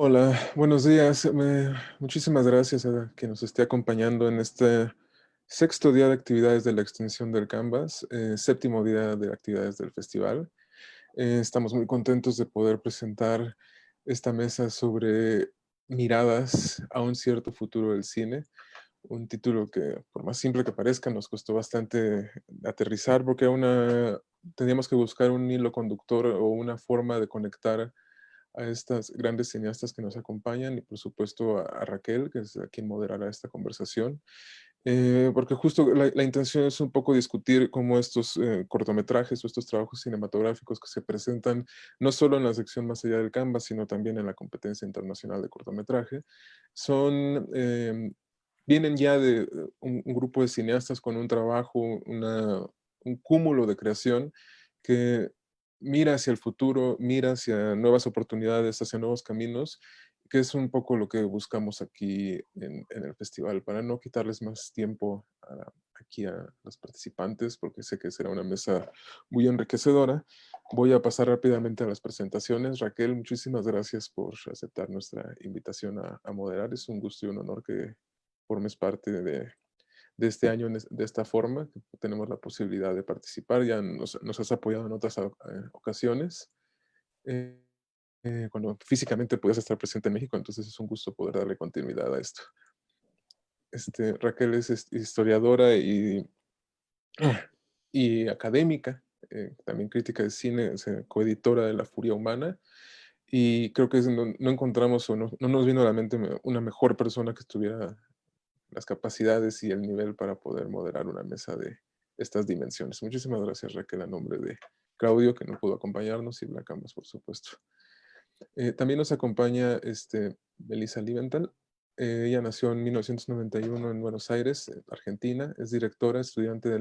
Hola, buenos días. Muchísimas gracias a quien nos esté acompañando en este sexto día de actividades de la extensión del Canvas, séptimo día de actividades del festival. Estamos muy contentos de poder presentar esta mesa sobre miradas a un cierto futuro del cine. Un título que, por más simple que parezca, nos costó bastante aterrizar porque teníamos que buscar un hilo conductor o una forma de conectar a estas grandes cineastas que nos acompañan y por supuesto a Raquel, que es a quien moderará esta conversación. Porque justo la intención es un poco discutir cómo estos cortometrajes o estos trabajos cinematográficos que se presentan no solo en la sección más allá del Canvas, sino también en la competencia internacional de cortometraje, vienen ya de un grupo de cineastas con un trabajo, un cúmulo de creación que mira hacia el futuro, mira hacia nuevas oportunidades, hacia nuevos caminos, que es un poco lo que buscamos aquí en el festival, para no quitarles más tiempo aquí a los participantes, porque sé que será una mesa muy enriquecedora. Voy a pasar rápidamente a las presentaciones. Raquel, muchísimas gracias por aceptar nuestra invitación a moderar. Es un gusto y un honor que formes parte de este año de esta forma, que tenemos la posibilidad de participar. Ya nos has apoyado en otras ocasiones, eh, cuando físicamente puedes estar presente en México, entonces es un gusto poder darle continuidad a esto. Raquel es historiadora y académica, también crítica de cine, es coeditora de La Furia Humana, y creo que no encontramos o no nos vino a la mente una mejor persona que estuviera las capacidades y el nivel para poder moderar una mesa de estas dimensiones. Muchísimas gracias, Raquel, a nombre de Claudio, que no pudo acompañarnos, y Black Canvas, por supuesto. También nos acompaña Melisa Liebenthal. Ella nació en 1991 en Buenos Aires, Argentina. Es directora, estudiante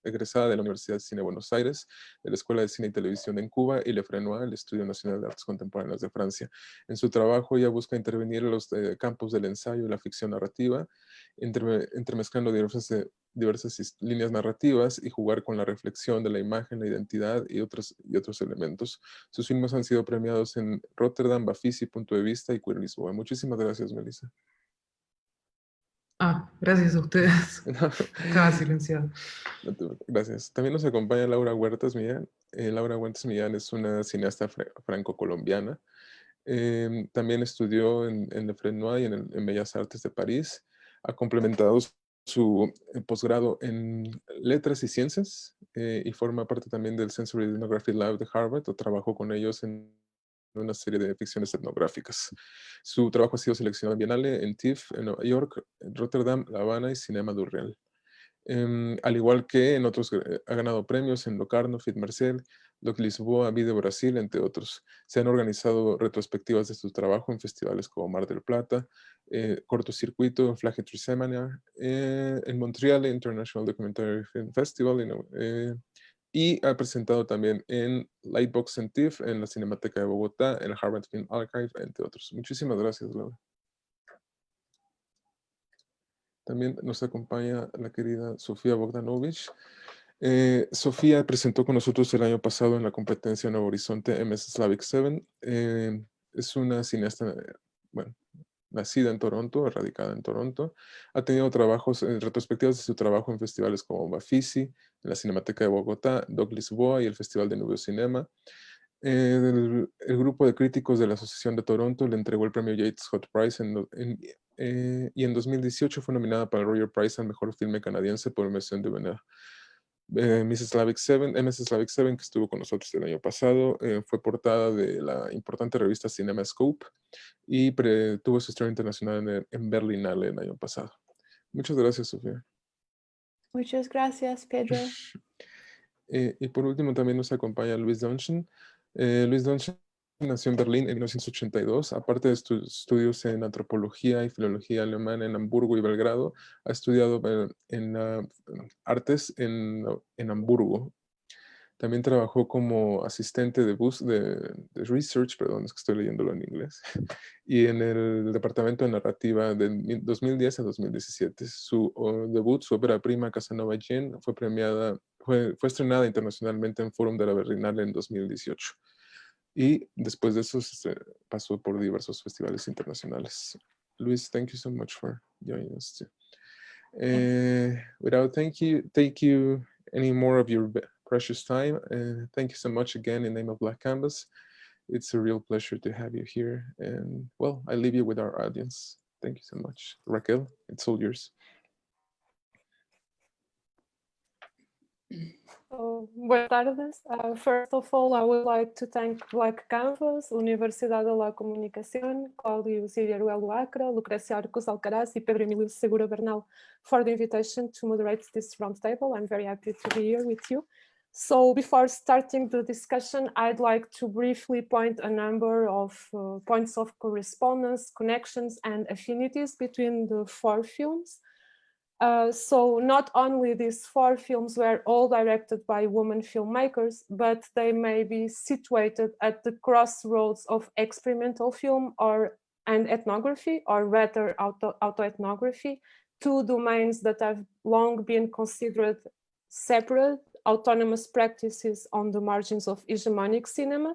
egresada de la Universidad de Cine de Buenos Aires, de la Escuela de Cine y Televisión en Cuba y LEFRENOIS, el Estudio Nacional de Artes Contemporáneas de Francia. En su trabajo ella busca intervenir en los campos del ensayo y la ficción narrativa, entremezclando diversas líneas narrativas y jugar con la reflexión de la imagen, la identidad y otros elementos. Sus filmes han sido premiados en Rotterdam, Bafisi, Punto de Vista y Queer Lisboa. Muchísimas gracias, Melissa. Gracias a ustedes. Estaba silenciado. Gracias. También nos acompaña Laura Huertas Millán. Laura Huertas Millán es una cineasta franco-colombiana. También estudió en Le Frenois y en Bellas Artes de París. Ha complementado su posgrado en Letras y Ciencias y forma parte también del Sensory Ethnography Lab de Harvard. Trabajó con ellos en una serie de ficciones etnográficas. Su trabajo ha sido seleccionado en Bienale, en TIFF, en Nueva York, en Rotterdam, La Habana y Cinema du Real. Al igual que en otros, ha ganado premios en Locarno, Fit Marcel, Doc Lisboa, Video Brasil, entre otros. Se han organizado retrospectivas de su trabajo en festivales como Mar del Plata, Cortocircuito, Flagey Semana, en Montreal International Documentary Film Festival, y ha presentado también en Lightbox en TIFF, en la Cinemateca de Bogotá, en el Harvard Film Archive, entre otros. Muchísimas gracias, Laura. También nos acompaña la querida Sofía Bogdanovich. Sofía presentó con nosotros el año pasado en la competencia Nuevo Horizonte MS Slavic 7. Es una cineasta, nacida en Toronto, radicada en Toronto. Ha tenido trabajos, retrospectivas de su trabajo en festivales como Bafisi, en la Cinemateca de Bogotá, Doc Lisboa y el Festival de Nuevo Cinema. El grupo de críticos de la Asociación de Toronto le entregó el premio Yates Hot Prize y en 2018 fue nominada para el Roger Prize al mejor filme canadiense por Mission de Veneur. MS Slavic 7, que estuvo con nosotros el año pasado, fue portada de la importante revista CinemaScope y tuvo su estreno internacional en Berlinale el año pasado. Muchas gracias, Sofía. Muchas gracias, Pedro. Y por último también nos acompaña Luis DONSCHEN. Luis DONSCHEN nació en Berlín en 1982. Aparte de estudios en antropología y filología alemana en Hamburgo y Belgrado, ha estudiado en artes en Hamburgo. También trabajó como asistente de research, perdón, es que estoy leyéndolo en inglés, y en el departamento de narrativa de 2010 a 2017. Su debut, su ópera prima, Casanova Jane, fue estrenada internacionalmente en Fórum de la Berlinale en 2018. y después de eso pasó por diversos festivales internacionales. Luis, thank you so much for joining us too. Without take you any more of your precious time, thank you so much again in the name of Black Canvas. It's a real pleasure to have you here, and well, I leave you with our audience. Thank you so much. Raquel, it's all yours. Buenas tardes. First of all, I would like to thank Black Canvas, Universidade de la Comunicación, Cláudio Ziruelo Acra, Lucrecia Arcos Alcaraz, and Pedro Emílio Segura Bernal for the invitation to moderate this roundtable. I'm very happy to be here with you. So before starting the discussion, I'd like to briefly point a number of points of correspondence, connections, and affinities between the 4 films. So not only these 4 films were all directed by women filmmakers, but they may be situated at the crossroads of experimental film and ethnography, or rather autoethnography, 2 domains that have long been considered separate, autonomous practices on the margins of hegemonic cinema.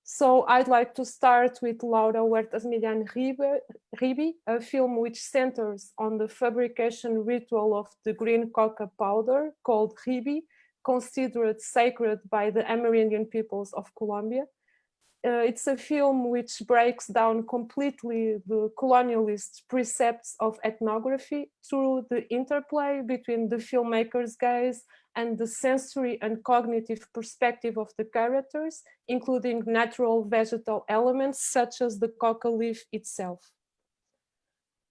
So I'd like to start with Laura Huertas Millán Ribi, a film which centers on the fabrication ritual of the green coca powder called ribi, considered sacred by the Amerindian peoples of Colombia. It's a film which breaks down completely the colonialist precepts of ethnography through the interplay between the filmmaker's gaze and the sensory and cognitive perspective of the characters, including natural vegetal elements such as the coca leaf itself.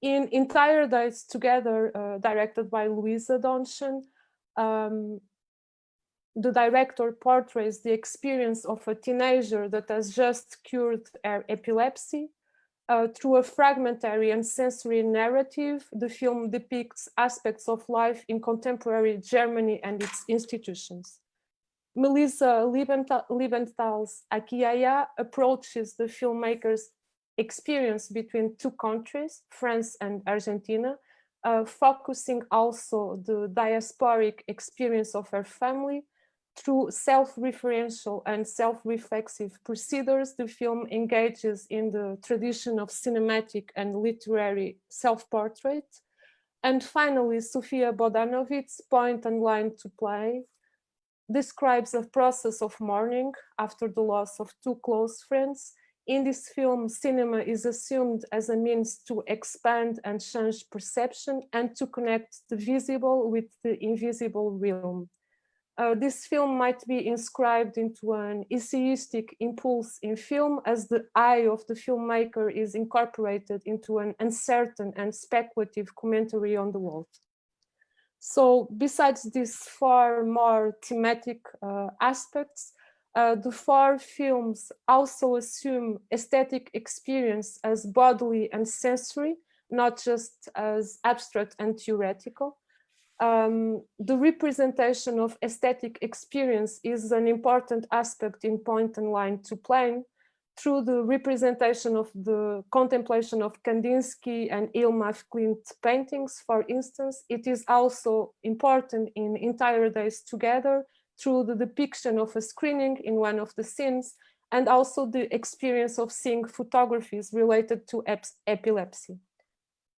In Entire Days Together, directed by LUISE DONSCHEN, the director portrays the experience of a teenager that has just cured epilepsy. Through a fragmentary and sensory narrative, the film depicts aspects of life in contemporary Germany and its institutions. Melissa Liebenthal's Akiaya approaches the filmmaker's experience between 2 countries, France and Argentina, focusing also the diasporic experience of her family. Through self-referential and self-reflexive procedures, the film engages in the tradition of cinematic and literary self-portrait. And finally, SOFÍA BOGDANOVICH's Point and Line to Play describes a process of mourning after the loss of 2 close friends. In this film, cinema is assumed as a means to expand and change perception and to connect the visible with the invisible realm. This film might be inscribed into an essayistic impulse in film, as the eye of the filmmaker is incorporated into an uncertain and speculative commentary on the world. So besides these 4 more thematic aspects, the 4 films also assume aesthetic experience as bodily and sensory, not just as abstract and theoretical. The representation of aesthetic experience is an important aspect in Point and Line to Play. Through the representation of the contemplation of Kandinsky and Ilma Klimt paintings, for instance, it is also important in Entire Days Together through the depiction of a screening in one of the scenes, and also the experience of seeing photographies related to epilepsy.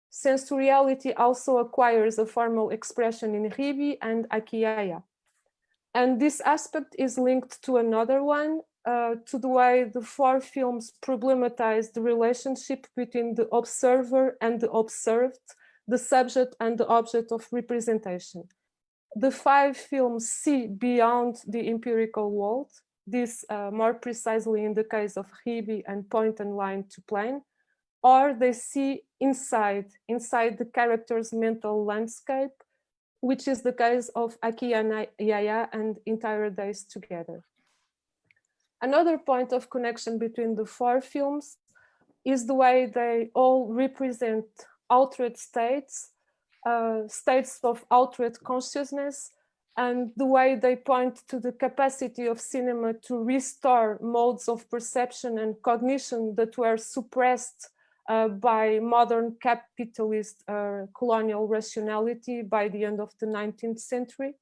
Sensoriality also acquires a formal expression in Ribi and Akiaya. And this aspect is linked to another one, to the way the 4 films problematize the relationship between the observer and the observed, the subject and the object of representation. The 5 films see beyond the empirical world, this more precisely in the case of Ribi and Point and Line to Plane, or they see inside the character's mental landscape, which is the case of Akiaya and Entire Days Together. Another point of connection between the 4 films is the way they all represent altered states, states of altered consciousness, and the way they point to the capacity of cinema to restore modes of perception and cognition that were suppressed by modern capitalist colonial rationality by the end of the 19th century.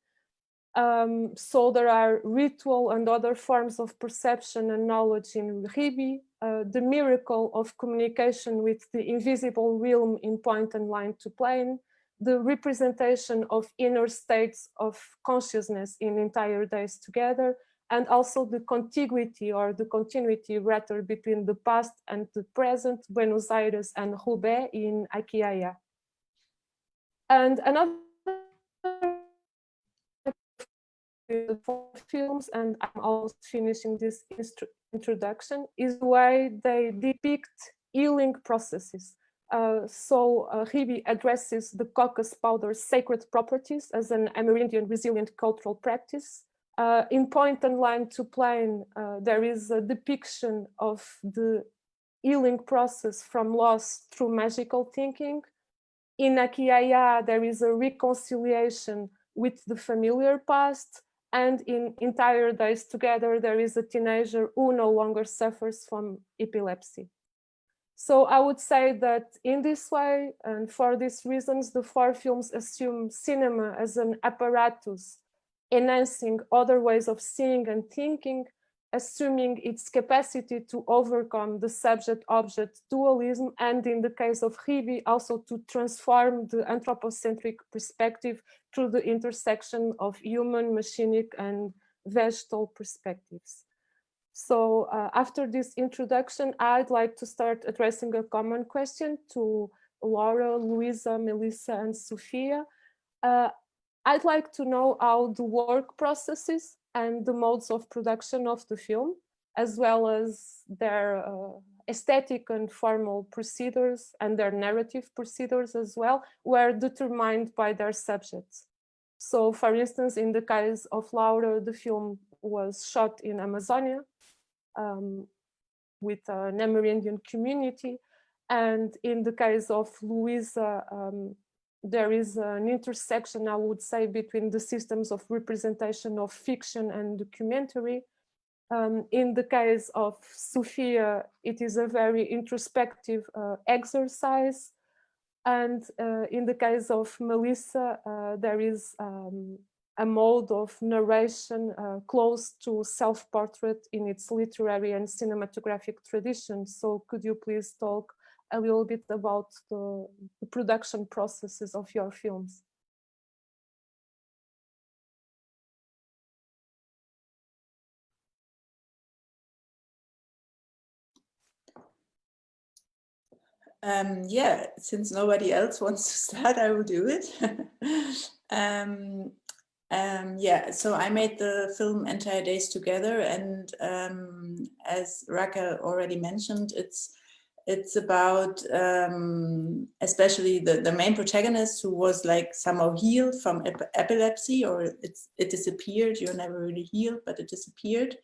So there are ritual and other forms of perception and knowledge in Ribi, the miracle of communication with the invisible realm in point and line to plane, the representation of inner states of consciousness in entire days together, and also the contiguity or the continuity rather between the past and the present, Buenos Aires and Roubaix in Aquiaia. And another the 4 films, and I'm almost finishing this introduction, is the way they depict healing processes. Ribi addresses the caucus powder's sacred properties as an Amerindian resilient cultural practice. In point and line to plane, there is a depiction of the healing process from loss through magical thinking. In Aquiaia, there is a reconciliation with the familiar past, and in entire days together, there is a teenager who no longer suffers from epilepsy. So I would say that in this way, and for these reasons, the 4 films assume cinema as an apparatus, enhancing other ways of seeing and thinking, assuming its capacity to overcome the subject-object dualism, and in the case of Ribi, also to transform the anthropocentric perspective through the intersection of human, machinic, and vegetal perspectives. So after this introduction, I'd like to start addressing a common question to Laura, Luisa, Melissa, and Sophia. I'd like to know how the work processes and the modes of production of the film, as well as their aesthetic and formal procedures and their narrative procedures as well, were determined by their subjects. So for instance, in the case of Laura, the film was shot in Amazonia with an Amerindian community. And in the case of Luisa, there is an intersection, I would say, between the systems of representation of fiction and documentary. In the case of Sophia, it is a very introspective exercise. And in the case of Melissa, there is a mode of narration close to self-portrait in its literary and cinematographic tradition. So could you please talk a little bit about the production processes of your films? Yeah, since nobody else wants to start, I will do it. Yeah, so I made the film Entire Days Together, and as Raquel already mentioned, it's about especially the main protagonist, who was like somehow healed from epilepsy, or it disappeared. You're never really healed, but it disappeared.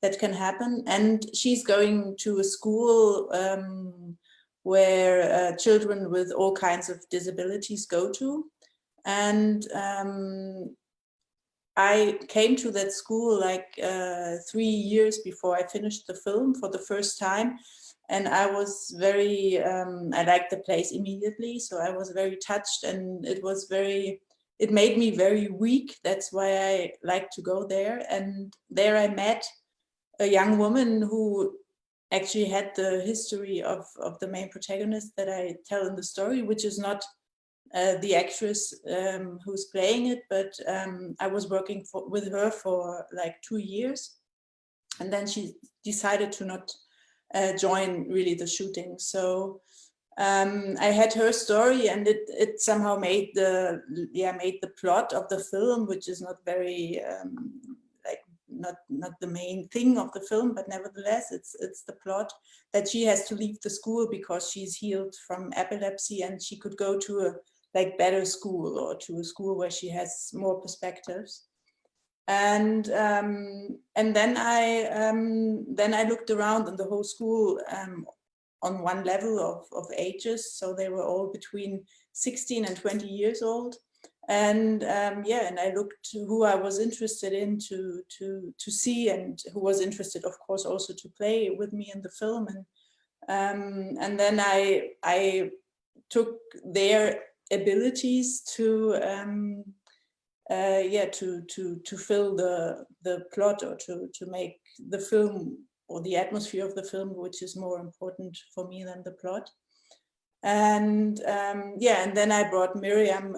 That can happen. And she's going to a school where children with all kinds of disabilities go to. And I came to that school like 3 years before I finished the film for the first time. And I was very, I liked the place immediately. So I was very touched, and it made me very weak. That's why I like to go there. And there I met a young woman who actually had the history of the main protagonist that I tell in the story, which is not the actress who's playing it, but I was working with her for like 2 years. And then she decided to not join really the shooting. So I had her story, and it somehow made the plot of the film, which is not very not the main thing of the film, but nevertheless it's the plot that she has to leave the school because she's healed from epilepsy, and she could go to a like better school, or to a school where she has more perspectives. And then I looked around in the whole school on one level of ages, so they were all between 16 and 20 years old. And yeah, and I looked who I was interested in to see, and who was interested, of course, also to play with me in the film. And then I took their abilities to yeah, to fill the plot, or to make the film or the atmosphere of the film, which is more important for me than the plot. And yeah, and then I brought Miriam,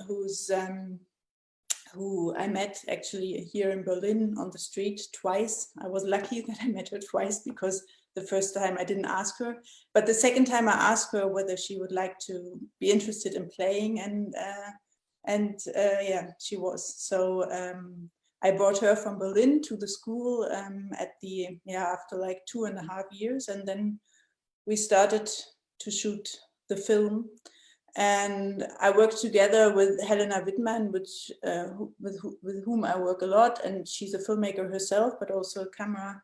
who I met actually here in Berlin on the street twice. I was lucky that I met her twice, because the first time I didn't ask her, but the second time I asked her whether she would like to be interested in playing, and yeah, she was. So I brought her from Berlin to the school after like 2.5 years, and then we started to shoot the film. And I worked together with Helena Wittmann, with whom I work a lot, and she's a filmmaker herself, but also a camera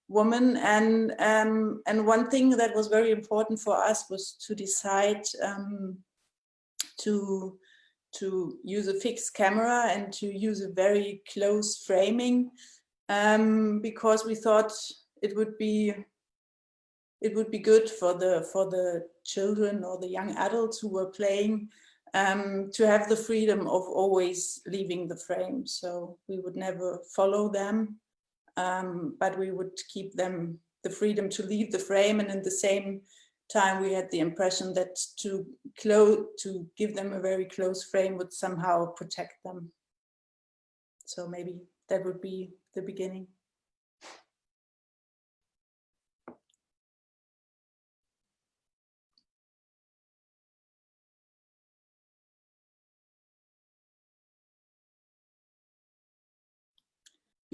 woman. And one thing that was very important for us was to decide to use a fixed camera and to use a very close framing, because we thought it would be good for the children or the young adults who were playing to have the freedom of always leaving the frame. So we would never follow them, but we would keep them the freedom to leave the frame. And at the same time, we had the impression that to give them a very close frame would somehow protect them. So maybe that would be the beginning.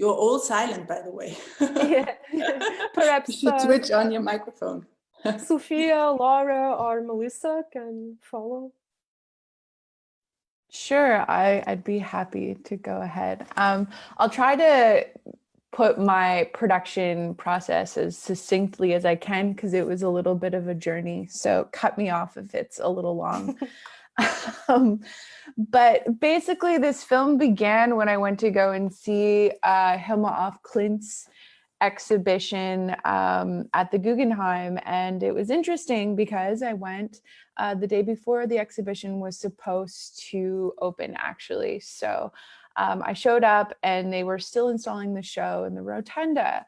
You're all silent, by the way. Yeah. Perhaps you should switch on your microphone. Sophia, Laura, or Melissa can follow. Sure, I'd be happy to go ahead. I'll try to put my production process as succinctly as I can, because it was a little bit of a journey. So cut me off if it's a little long. But basically, this film began when I went to go and see Hilma af Klint's exhibition at the Guggenheim. And it was interesting because I went the day before the exhibition was supposed to open, actually. So I showed up and they were still installing the show in the rotunda,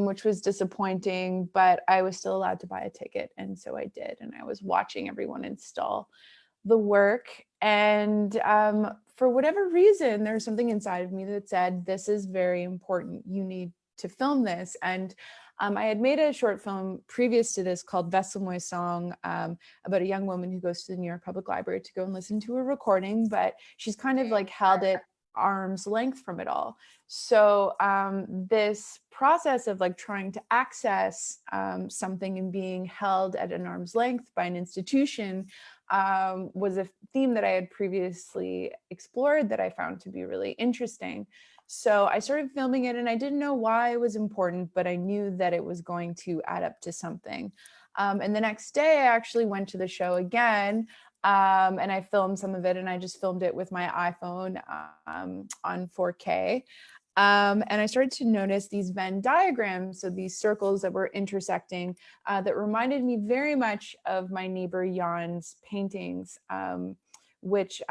which was disappointing, but I was still allowed to buy a ticket. And so I did. And I was watching everyone install the work. And for whatever reason, there's something inside of me that said, this is very important. You need to film this. And I had made a short film previous to this called Veselmoy Song, about a young woman who goes to the New York Public Library to go and listen to a recording, but she's kind of like held at arm's length from it all. So this process of like trying to access something and being held at an arm's length by an institution was a theme that I had previously explored that I found to be really interesting. So I started filming it and I didn't know why it was important, but I knew that it was going to add up to something. And the next day I actually went to the show again and I filmed some of it, and I just filmed it with my iPhone on 4K. And I started to notice these Venn diagrams, so these circles that were intersecting, that reminded me very much of my neighbor Jan's paintings, which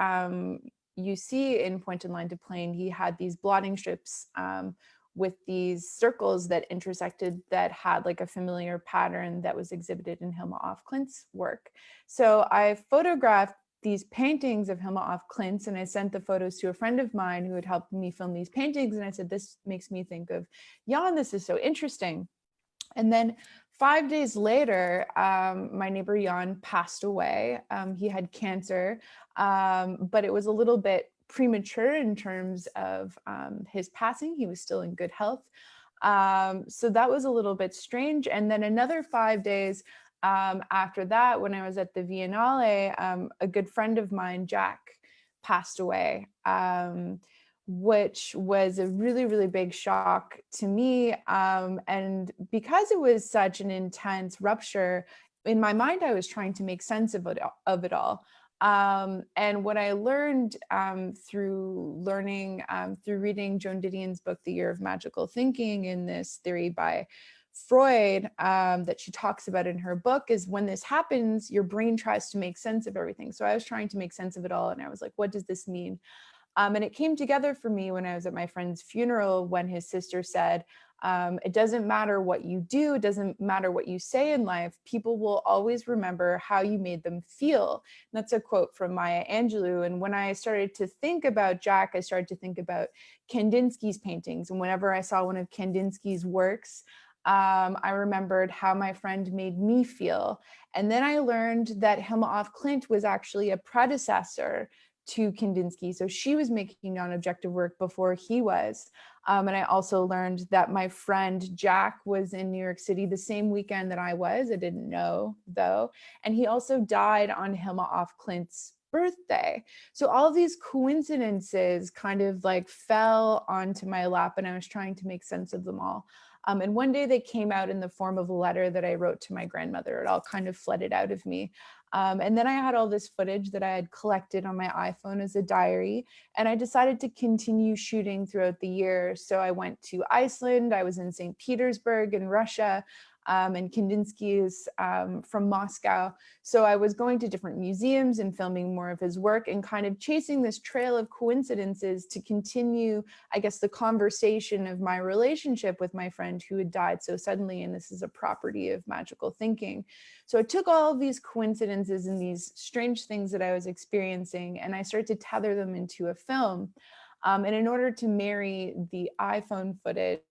you see in Point and Line to Plain. He had these blotting strips with these circles that intersected that had like a familiar pattern that was exhibited in Hilma af Klint's work. So I photographed these paintings of Hilma af Klint's, and I sent the photos to a friend of mine who had helped me film these paintings. And I said, this makes me think of Jan, this is so interesting. And then 5 days later, my neighbor Jan passed away. He had cancer, but it was a little bit premature in terms of his passing. He was still in good health. So that was a little bit strange. And then another 5 days after that, when I was at the Biennale, a good friend of mine, Jack, passed away, which was a really, really big shock to me. And because it was such an intense rupture, in my mind, I was trying to make sense of it all. And what I learned through reading Joan Didion's book, The Year of Magical Thinking, in this theory by Freud that she talks about in her book, is when this happens, your brain tries to make sense of everything. So I was trying to make sense of it all. And I was like, what does this mean? And it came together for me when I was at my friend's funeral, when his sister said, it doesn't matter what you do, it doesn't matter what you say in life, people will always remember how you made them feel. And that's a quote from Maya Angelou. And when I started to think about Jack, I started to think about Kandinsky's paintings. And whenever I saw one of Kandinsky's works, I remembered how my friend made me feel. And then I learned that Hilma af Klint was actually a predecessor to Kandinsky. So she was making non-objective work before he was. And I also learned that my friend Jack was in New York City the same weekend that I was. I didn't know though. And he also died on Hilma af Klint's birthday. So all of these coincidences kind of like fell onto my lap, and I was trying to make sense of them all. And one day they came out in the form of a letter that I wrote to my grandmother. It all kind of flooded out of me. And then I had all this footage that I had collected on my iPhone as a diary, and I decided to continue shooting throughout the year. So I went to Iceland, I was in St. Petersburg in Russia, and Kandinsky is from Moscow. So I was going to different museums and filming more of his work and kind of chasing this trail of coincidences to continue, I guess, the conversation of my relationship with my friend who had died so suddenly. And this is a property of magical thinking. So I took all of these coincidences and these strange things that I was experiencing, and I started to tether them into a film. And in order to marry the iPhone footage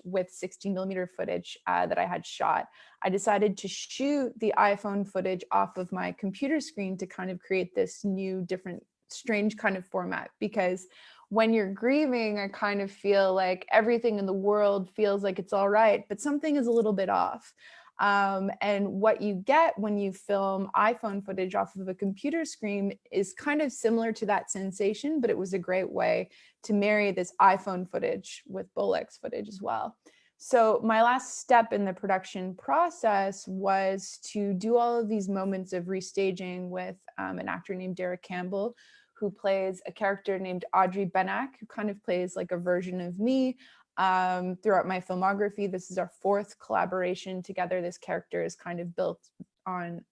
with 16mm footage that I had shot, I decided to shoot the iPhone footage off of my computer screen to kind of create this new, different, strange kind of format. Because when you're grieving, I kind of feel like everything in the world feels like it's all right, but something is a little bit off. And what you get when you film iPhone footage off of a computer screen is kind of similar to that sensation, but it was a great way to marry this iPhone footage with Bolex footage as well. So my last step in the production process was to do all of these moments of restaging with an actor named Derek Campbell, who plays a character named Audrey Benak, who kind of plays like a version of me. Throughout my filmography, this is our 4th collaboration together. This character is kind of built on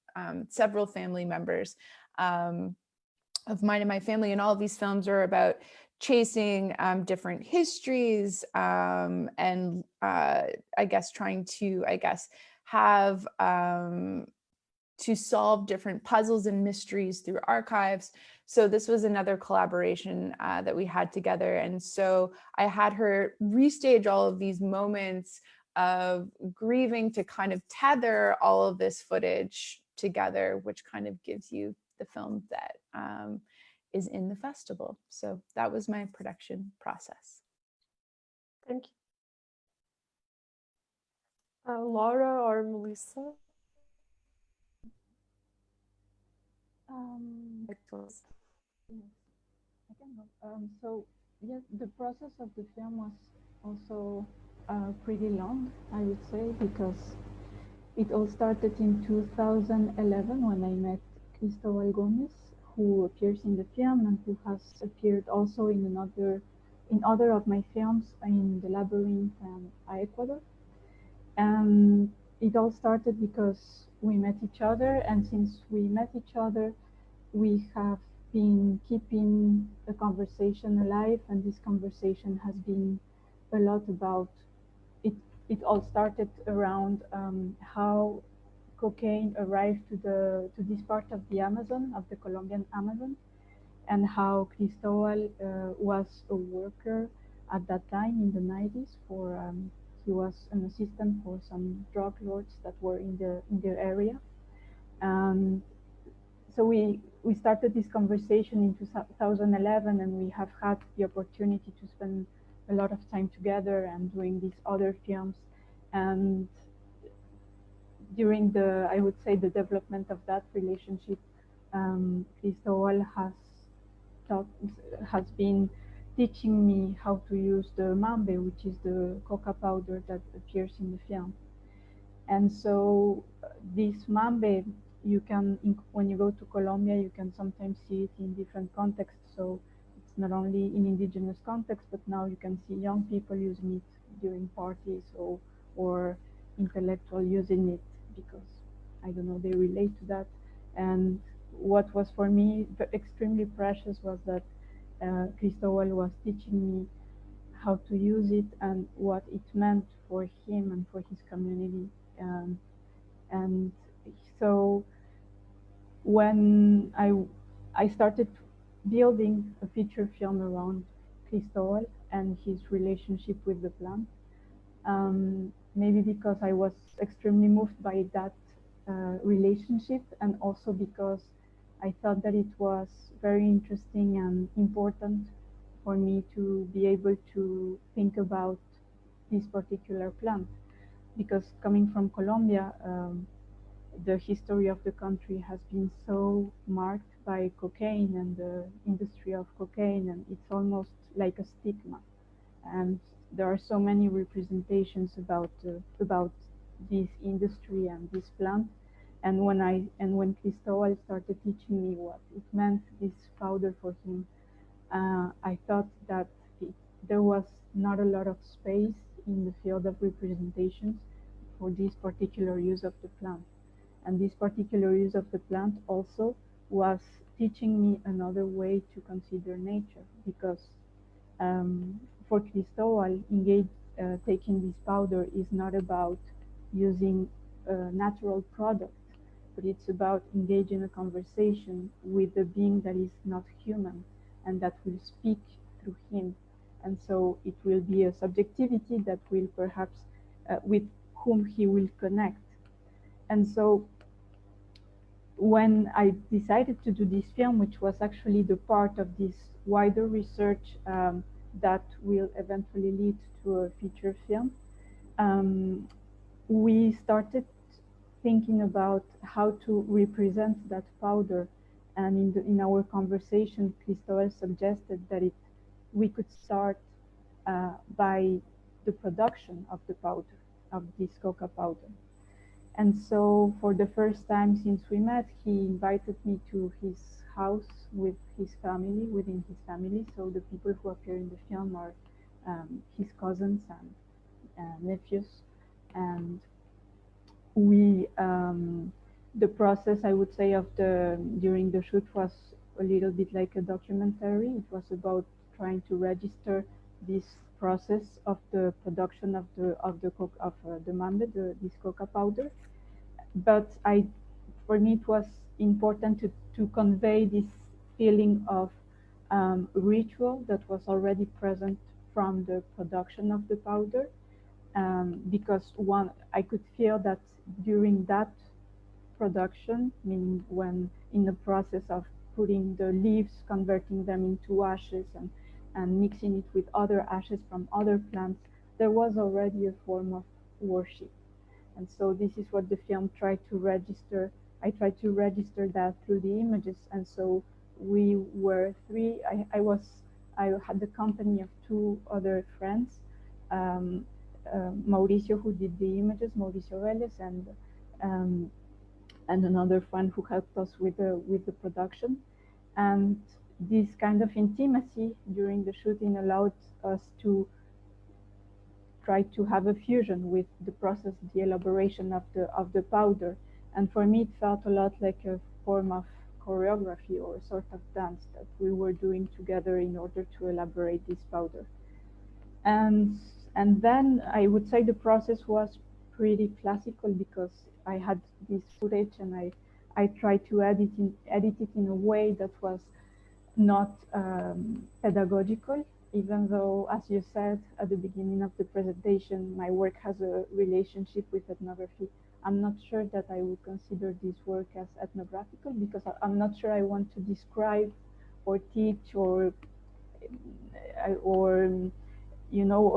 several family members of mine and my family, and all of these films are about chasing different histories and I guess trying to, have to solve different puzzles and mysteries through archives. So this was another collaboration that we had together. And so I had her restage all of these moments of grieving to kind of tether all of this footage together, which kind of gives you the film that is in the festival. So that was my production process. Thank you. Laura or Melissa? So yes, the process of the film was also pretty long, I would say, because it all started in 2011 when I met Cristóbal Gómez, who appears in the film and who has appeared also in other of my films, in The Labyrinth and Ecuador. And it all started because we met each other, and since we met each other, we have been keeping the conversation alive, and this conversation has been a lot about it. It all started around how cocaine arrived to this part of the Amazon, of the Colombian Amazon, and how Cristóbal was a worker at that time in the 90s for he was an assistant for some drug lords that were in their area. So we started this conversation in 2011, and we have had the opportunity to spend a lot of time together and doing these other films. And during I would say, the development of that relationship, Cristóbal has been teaching me how to use the mambe, which is the coca powder that appears in the film. And so this mambe, you can, when you go to Colombia, you can sometimes see it in different contexts. So it's not only in indigenous context, but now you can see young people using it during parties, or intellectual using it because, I don't know, they relate to that. And what was for me extremely precious was that Cristobal was teaching me how to use it and what it meant for him and for his community. And so when I started building a feature film around Cristobal and his relationship with the plant, maybe because I was extremely moved by that relationship, and also because I thought that it was very interesting and important for me to be able to think about this particular plant. Because coming from Colombia, the history of the country has been so marked by cocaine and the industry of cocaine, and it's almost like a stigma. And there are so many representations about this industry and this plant. And when Cristobal started teaching me what it meant, this powder for him, I thought that there was not a lot of space in the field of representations for this particular use of the plant. And this particular use of the plant also was teaching me another way to consider nature, because for Cristobal, taking this powder is not about using a natural product, but it's about engaging a conversation with a being that is not human and that will speak through him. And so it will be a subjectivity that will perhaps, with whom he will connect. And so when I decided to do this film, which was actually the part of this wider research that will eventually lead to a feature film, we started thinking about how to represent that powder. And in our conversation, Cristobal suggested that we could start by the production of the powder, of this coca powder. And so for the first time since we met, he invited me to his house with his family, within his family. So the people who appear in the film are his cousins and nephews. And we, the process, I would say, during the shoot was a little bit like a documentary. It was about trying to register this process of the production of the mande, this coca powder. But for me, it was important to convey this feeling of ritual that was already present from the production of the powder, because I could feel that during that production, meaning when in the process of putting the leaves, converting them into ashes and mixing it with other ashes from other plants, there was already a form of worship. And so this is what the film tried to register. I tried to register that through the images. And so we were three. I had the company of two other friends, Mauricio, who did the images, Mauricio Vélez, and another friend who helped us with the production. And this kind of intimacy during the shooting allowed us to try to have a fusion with the process, the elaboration of the powder. And for me, it felt a lot like a form of choreography or a sort of dance that we were doing together in order to elaborate this powder. And then I would say the process was pretty classical, because I had this footage and I tried to edit it in a way that was not pedagogical, even though, as you said at the beginning of the presentation, my work has a relationship with ethnography. I'm not sure that I would consider this work as ethnographical, because I'm not sure I want to describe or teach or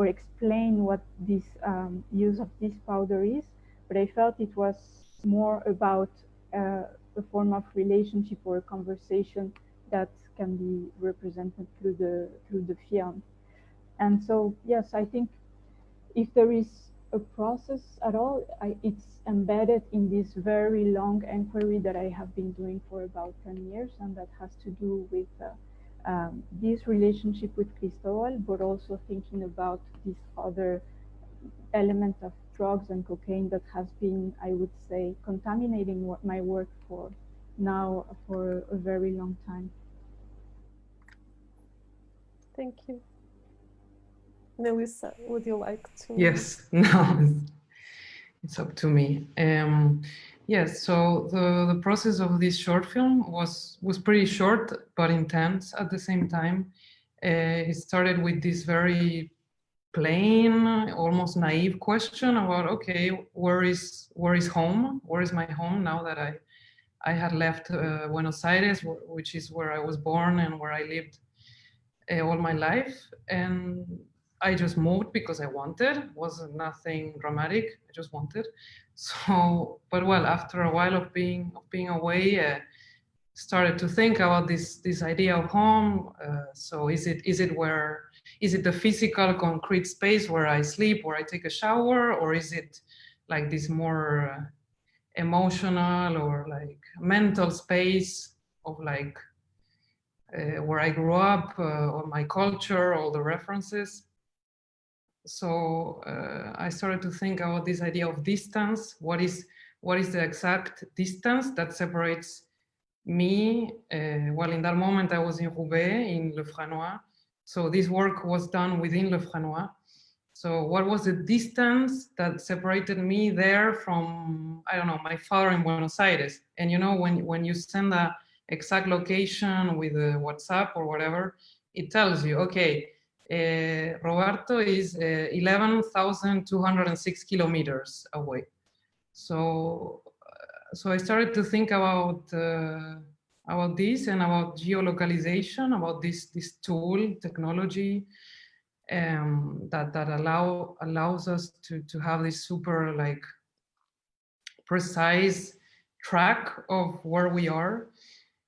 explain what this use of this powder is, but I felt it was more about a form of relationship or a conversation that can be represented through the film. And so, yes, I think if there is a process at all, it's embedded in this very long inquiry that I have been doing for about 10 years, and that has to do with this relationship with Cristobal, but also thinking about this other element of drugs and cocaine that has been, I would say, contaminating my work for a very long time. Thank you. Melissa, would you like to? Yes, no, it's up to me. Yes, so the process of this short film was pretty short but intense at the same time. It started with this very plain, almost naive question about, okay, where is home? Where is my home now that I had left Buenos Aires, which is where I was born and where I lived all my life. And I just moved because I wanted. It wasn't nothing dramatic. I just wanted. So, but well, after a while of being away, started to think about this idea of home. So is it the physical concrete space where I sleep, where I take a shower, or is it like this more emotional or like mental space of like where I grew up, or my culture, all the references. So I started to think about this idea of distance. What is the exact distance that separates me? Well, in that moment, I was in Roubaix, in Le Franois. So this work was done within Le Franois. So what was the distance that separated me there from, I don't know, my father in Buenos Aires? And you know, when you send a exact location with a WhatsApp or whatever, it tells you, okay, Roberto is 11,206 kilometers away. So I started to think about this and about geolocalization, about this tool, technology, that allows us to have this super like precise track of where we are.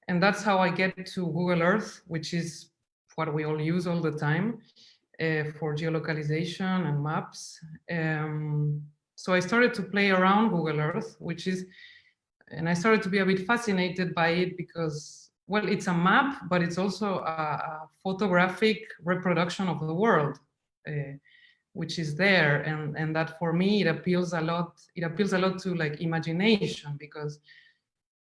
And that's how I get to Google Earth, which is what we all use all the time for geolocalization and maps. So I started to play around Google Earth, and I started to be a bit fascinated by it because, well, it's a map, but it's also a photographic reproduction of the world, which is there. And that for me, it appeals a lot to like imagination, because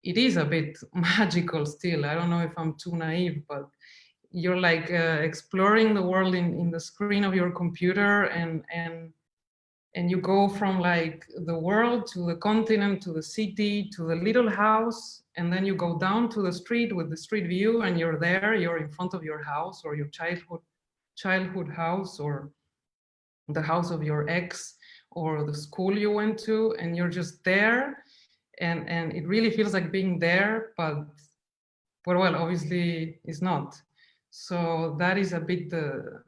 it is a bit magical still. I don't know if I'm too naive, but you're like exploring the world in the screen of your computer, and you go from like the world to the continent, to the city, to the little house, and then you go down to the street with the street view, and you're there, you're in front of your house or your childhood house, or the house of your ex, or the school you went to, and you're just there, and it really feels like being there, but well, obviously it's not. So that is a bit the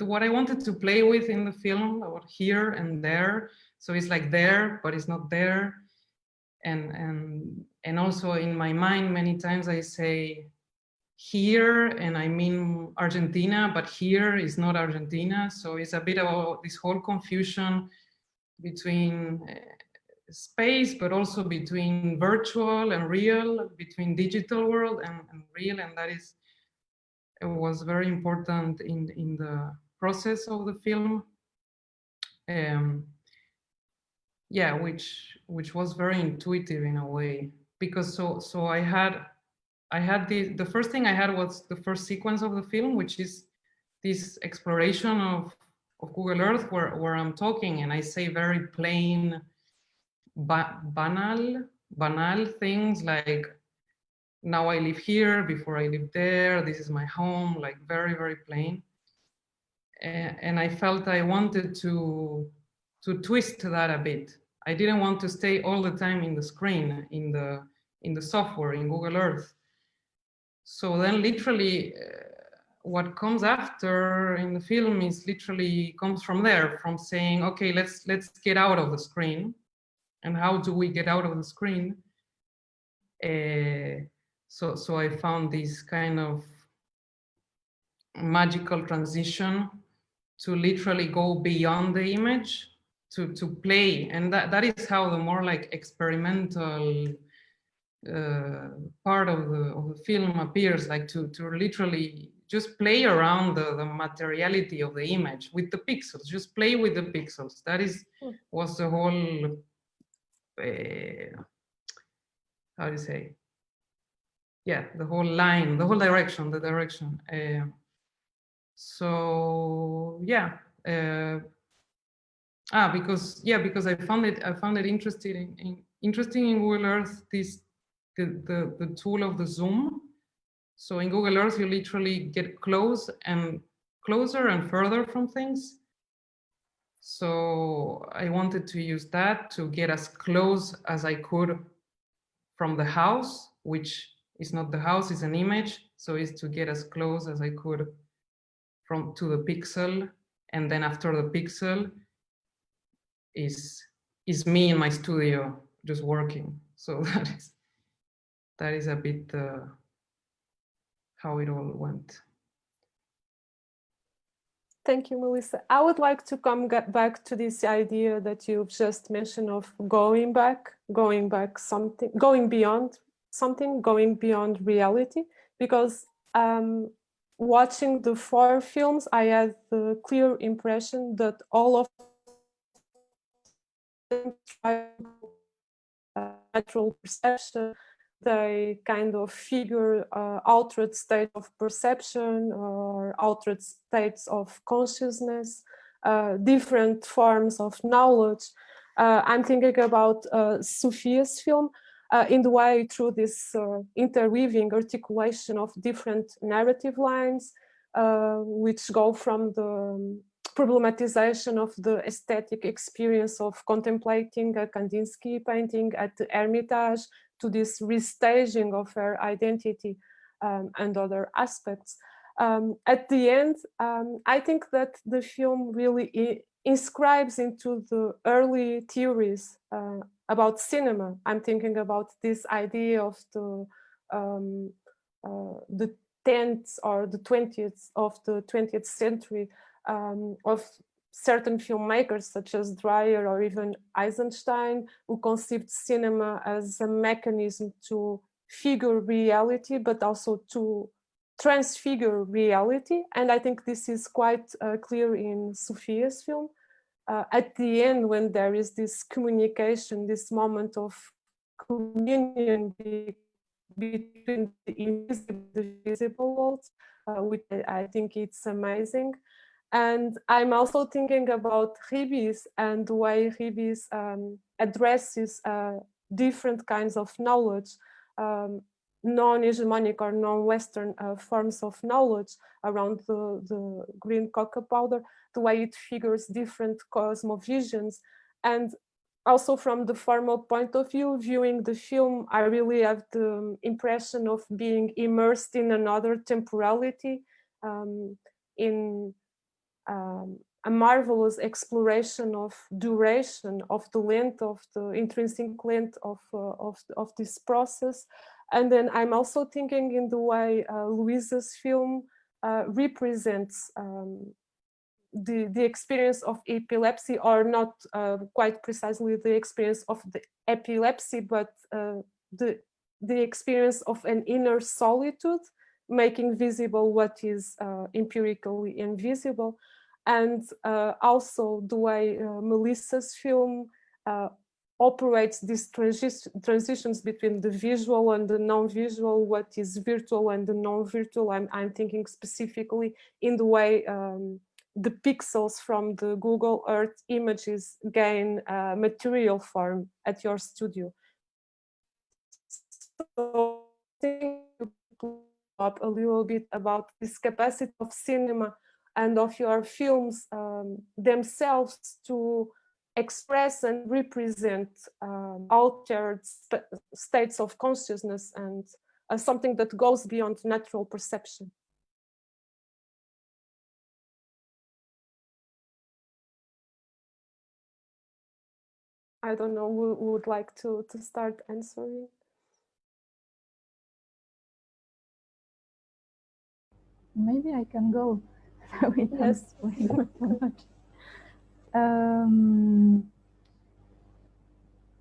what I wanted to play with in the film, about here and there. So it's like there, but it's not there. And also in my mind, many times I say here, and I mean Argentina, but here is not Argentina. So it's a bit about this whole confusion between space, but also between virtual and real, between digital world and real. And that is, it was very important in the process of the film. Yeah, which was very intuitive in a way, because so I had the first thing I had was the first sequence of the film, which is this exploration of Google Earth, where I'm talking and I say very plain, banal things like, now I live here, before I lived there, this is my home, like very, very plain. And I felt I wanted to twist that a bit. I didn't want to stay all the time in the screen, in the software, in Google Earth. So then literally what comes after in the film is literally comes from there, from saying, okay, let's get out of the screen. And how do we get out of the screen? So I found this kind of magical transition to literally go beyond the image, to play. And that is how the more like experimental part of the film appears, like to literally just play around the materiality of the image with the pixels, just play with the pixels. That was the whole, how do you say? Yeah, the whole line, the whole direction, the direction. So yeah, because I found it interesting in Google Earth, the tool of the zoom. So in Google Earth, you literally get closer and further from things. So I wanted to use that to get as close as I could from the house, which is not the house, it's an image. So it's to get as close as I could to the pixel. And then after the pixel is me in my studio just working. So that is a bit how it all went. Thank you, Melissa. I would like to back to this idea that you've just mentioned of going beyond something, going beyond reality, because watching the 4 films, I had the clear impression that all of them try natural perception. They kind of figure altered state of perception or altered states of consciousness, different forms of knowledge. I'm thinking about SOFÍA's film in the way through this interweaving articulation of different narrative lines, which go from the problematization of the aesthetic experience of contemplating a Kandinsky painting at the Hermitage, to this restaging of her identity and other aspects. At the end, I think that the film really inscribes into the early theories about cinema. I'm thinking about this idea of the 10th or the 20th of the 20th century of certain filmmakers such as Dreyer or even Eisenstein, who conceived cinema as a mechanism to figure reality, but also to transfigure reality. And I think this is quite clear in SOFÍA's film. At the end, when there is this communication, this moment of communion between the invisible and the visible worlds, which I think it's amazing. And I'm also thinking about Ribis and the way Ribis addresses different kinds of knowledge, non-hegemonic or non-Western forms of knowledge around the green cocoa powder, the way it figures different cosmovisions. And also from the formal point of view, viewing the film, I really have the impression of being immersed in another temporality, in a marvelous exploration of duration, of the length, of the intrinsic length of this process. And then I'm also thinking in the way Louise's film represents the experience of epilepsy, or not quite precisely the experience of the epilepsy, but the experience of an inner solitude, making visible what is empirically invisible. And also the way Melissa's film operates these transitions between the visual and the non-visual, what is virtual and the non-virtual. I'm thinking specifically in the way the pixels from the Google Earth images gain material form at your studio. So up a little bit about this capacity of cinema and of your films themselves to express and represent altered states of consciousness and something that goes beyond natural perception. I don't know who would like to start answering. Maybe I can go. Yes. So much.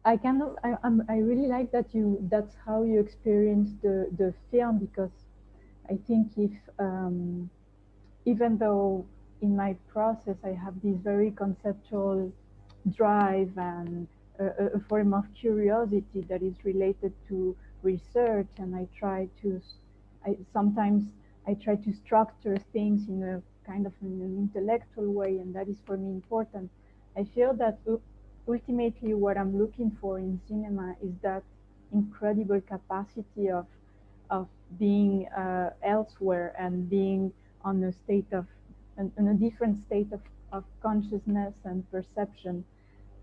I really like that that's how you experience the film, because I think if even though in my process I have this very conceptual drive and a form of curiosity that is related to research, and sometimes I try to structure things in a kind of in an intellectual way, and that is for me important. I feel that ultimately what I'm looking for in cinema is that incredible capacity of being elsewhere and being on a state of, in a different state of consciousness and perception,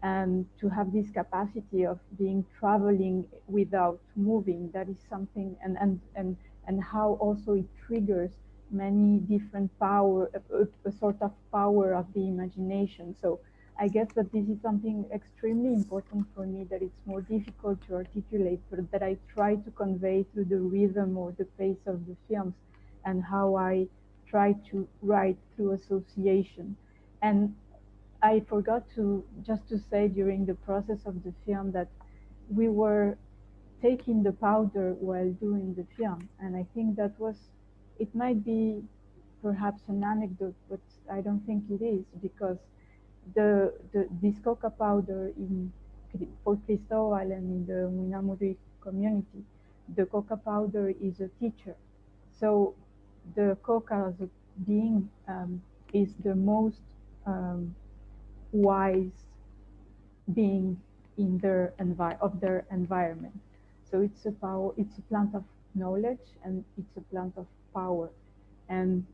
and to have this capacity of being traveling without moving. That is something, and how also it triggers many different power, a sort of power of the imagination. So I guess that this is something extremely important for me, that it's more difficult to articulate, but that I try to convey through the rhythm or the pace of the films, and how I try to write through association. And I forgot to say during the process of the film that we were taking the powder while doing the film, and I think that was, it might be perhaps an anecdote, but I don't think it is, because this coca powder for Cristobal and in the Winamuri community, the coca powder is a teacher. So the coca as a being is the most wise being in their environment. So it's a plant of knowledge, and it's a plant of power. And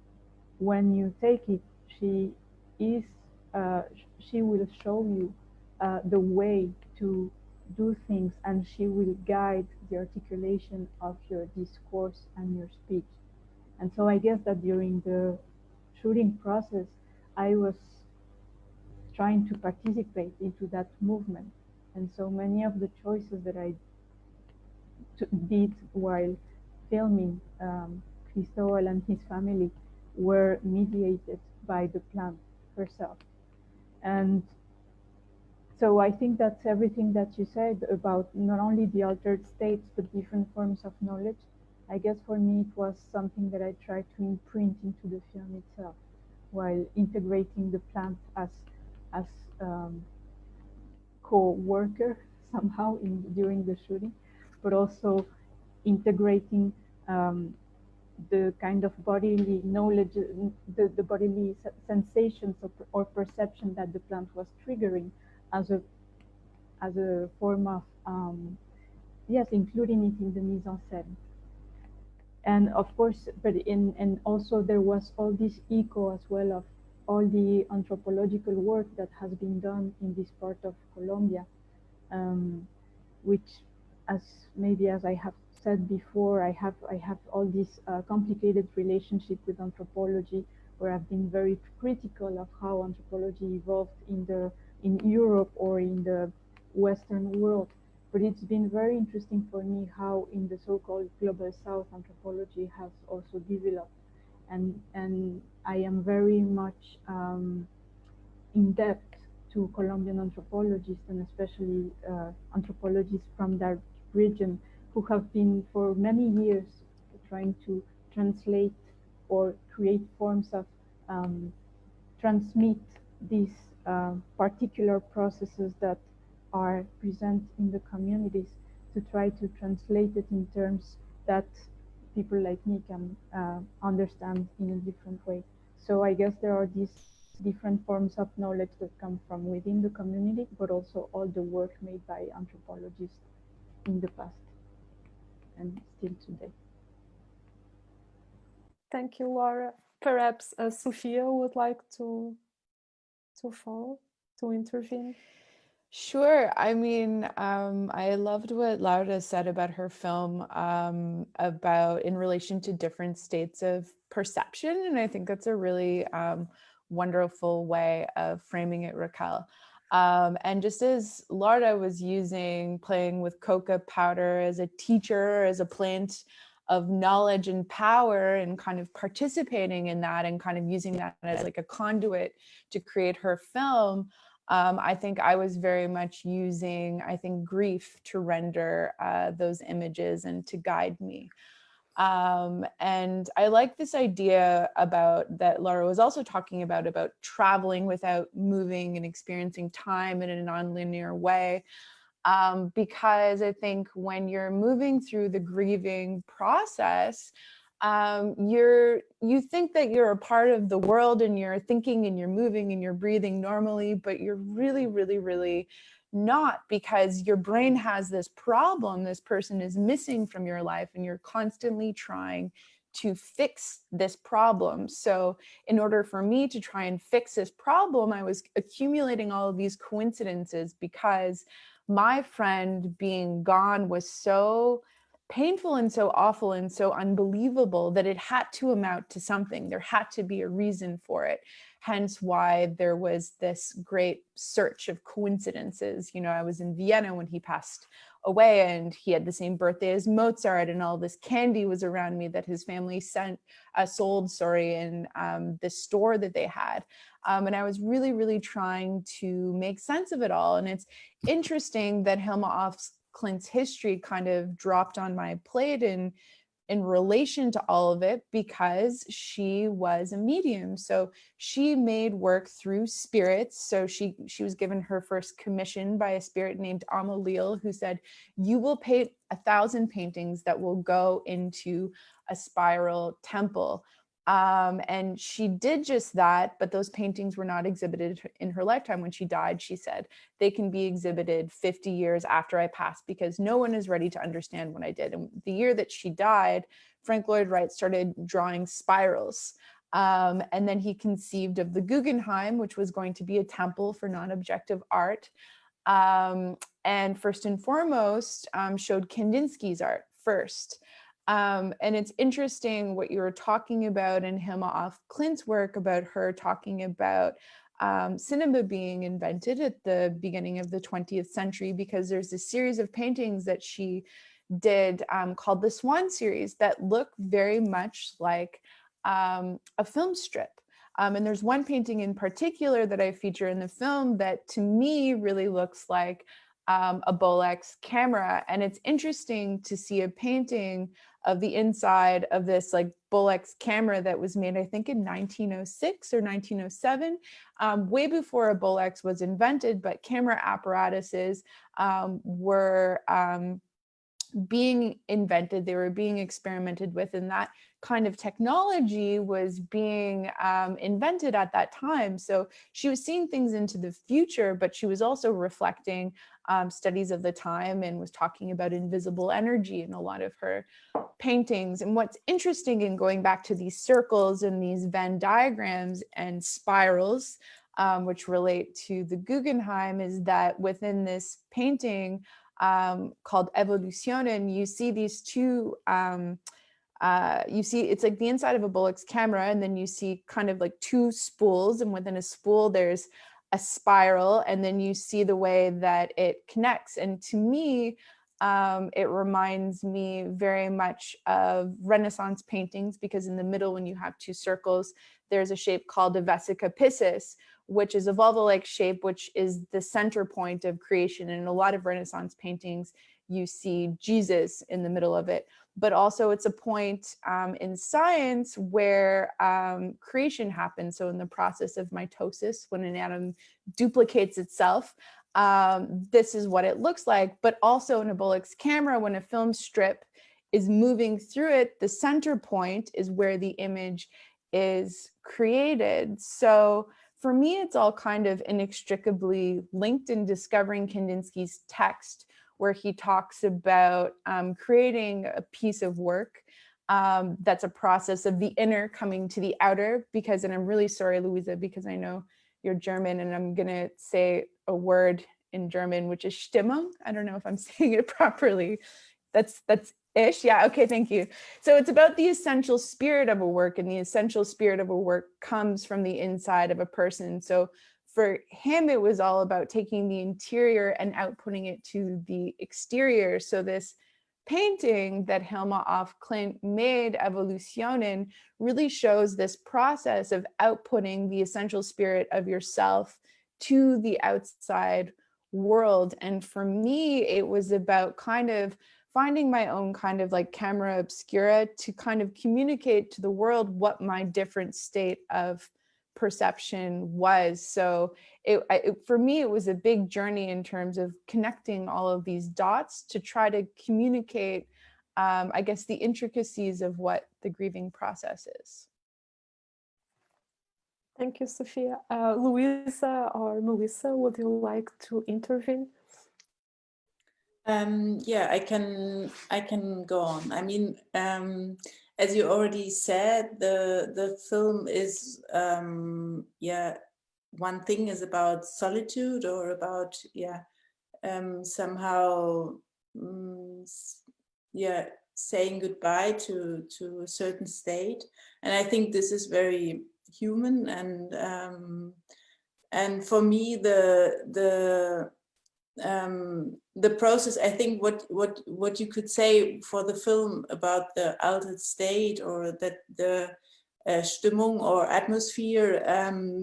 when you take it, she will show you the way to do things, and she will guide the articulation of your discourse and your speech. And so I guess that during the shooting process, I was trying to participate into that movement. And so many of the choices that I did while filming Cristobal and his family were mediated by the plant herself. And so I think that's everything that you said about not only the altered states, but different forms of knowledge. I guess for me, it was something that I tried to imprint into the film itself, while integrating the plant as co-worker somehow during the shooting, but also integrating the kind of bodily knowledge, the bodily sensations or perception that the plant was triggering as a form of, yes, including it in the mise-en-scène. And of course, and also there was all this echo as well of all the anthropological work that has been done in this part of Colombia, which, as I have said before, I have all this complicated relationship with anthropology, where I've been very critical of how anthropology evolved in Europe or in the Western world. But it's been very interesting for me how in the so-called Global South anthropology has also developed. And I am very much in debt to Colombian anthropologists, and especially anthropologists from that region, who have been for many years trying to translate or create forms of transmit these particular processes that are present in the communities, to try to translate it in terms that people like me can understand in a different way. So I guess there are these different forms of knowledge that come from within the community, but also all the work made by anthropologists in the past and still today. Thank you, Laura. Perhaps Sophia would like to follow, to intervene. Sure. I mean, I loved what Laura said about her film, about in relation to different states of perception. And I think that's a really wonderful way of framing it, Raquel. And just as Laura was playing with coca powder as a teacher, as a plant of knowledge and power, and kind of participating in that and kind of using that as like a conduit to create her film, I think I was very much using, grief to render those images and to guide me. And I like this idea that Laura was also talking about traveling without moving and experiencing time in a nonlinear way. Because I think when you're moving through the grieving process, you think that you're a part of the world and you're thinking and you're moving and you're breathing normally, but you're really, really, really not, because your brain has this problem this person is missing from your life, and you're constantly trying to fix this problem. So in order for me to try and fix this problem, I was accumulating all of these coincidences, because my friend being gone was so painful and so awful and so unbelievable that it had to amount to something. There had to be a reason for it. Hence why there was this great search of coincidences. You know, I was in Vienna when he passed away, and he had the same birthday as Mozart, and all this candy was around me that his family sold in this store that they had. And I was really, really trying to make sense of it all. And it's interesting that Hilma af Klint's history kind of dropped on my plate in relation to all of it, because she was a medium. So she made work through spirits. So she was given her first commission by a spirit named Amalil, who said, you will paint 1,000 paintings that will go into a spiral temple. And she did just that, but those paintings were not exhibited in her lifetime. When she died, she said, they can be exhibited 50 years after I pass, because no one is ready to understand what I did. And the year that she died, Frank Lloyd Wright started drawing spirals. And then he conceived of the Guggenheim, which was going to be a temple for non-objective art. And first and foremost, showed Kandinsky's art first. And it's interesting what you were talking about in Hilma af Klint's work, about her talking about cinema being invented at the beginning of the 20th century, because there's a series of paintings that she did called the Swan series that look very much like a film strip. And there's one painting in particular that I feature in the film that to me really looks like a Bolex camera. And it's interesting to see a painting of the inside of this like Bolex camera that was made, I think in 1906 or 1907, way before a Bolex was invented, but camera apparatuses were being invented, they were being experimented with, and that kind of technology was being invented at that time. So she was seeing things into the future, but she was also reflecting studies of the time, and was talking about invisible energy in a lot of her paintings. And what's interesting in going back to these circles and these Venn diagrams and spirals, which relate to the Guggenheim, is that within this painting called Evolutionen, you see these two, you see it's like the inside of a Bolex camera, and then you see kind of like two spools, and within a spool there's a spiral, and then you see the way that it connects. And to me, it reminds me very much of Renaissance paintings, because in the middle, when you have two circles, there's a shape called a vesica piscis, which is a vulva-like shape, which is the center point of creation. And in a lot of Renaissance paintings, you see Jesus in the middle of it. But also it's a point in science where creation happens. So in the process of mitosis, when an atom duplicates itself, this is what it looks like. But also in a Bolex camera, when a film strip is moving through it, the center point is where the image is created. So for me, it's all kind of inextricably linked. In discovering Kandinsky's text, where he talks about creating a piece of work that's a process of the inner coming to the outer. Because, and I'm really sorry, Louisa, because I know you're German, and I'm gonna say a word in German, which is Stimmung. I don't know if I'm saying it properly. That's ish. Yeah, okay, thank you. So it's about the essential spirit of a work, and the essential spirit of a work comes from the inside of a person. So for him, it was all about taking the interior and outputting it to the exterior. So this painting that Hilma af Klint made, Evolutionen, really shows this process of outputting the essential spirit of yourself to the outside world. And for me, it was about kind of finding my own kind of like camera obscura to kind of communicate to the world what my different state of perception was. So for me, it was a big journey in terms of connecting all of these dots to try to communicate I guess, the intricacies of what the grieving process is. Thank you, Sophia. Louisa or Melissa, would you like to intervene? Yeah, I can go on. I mean, as you already said, the film is yeah, one thing is about solitude, or about somehow yeah, saying goodbye to a certain state, and I think this is very human, and for me the process, I think what you could say for the film about the altered state, or that the Stimmung or atmosphere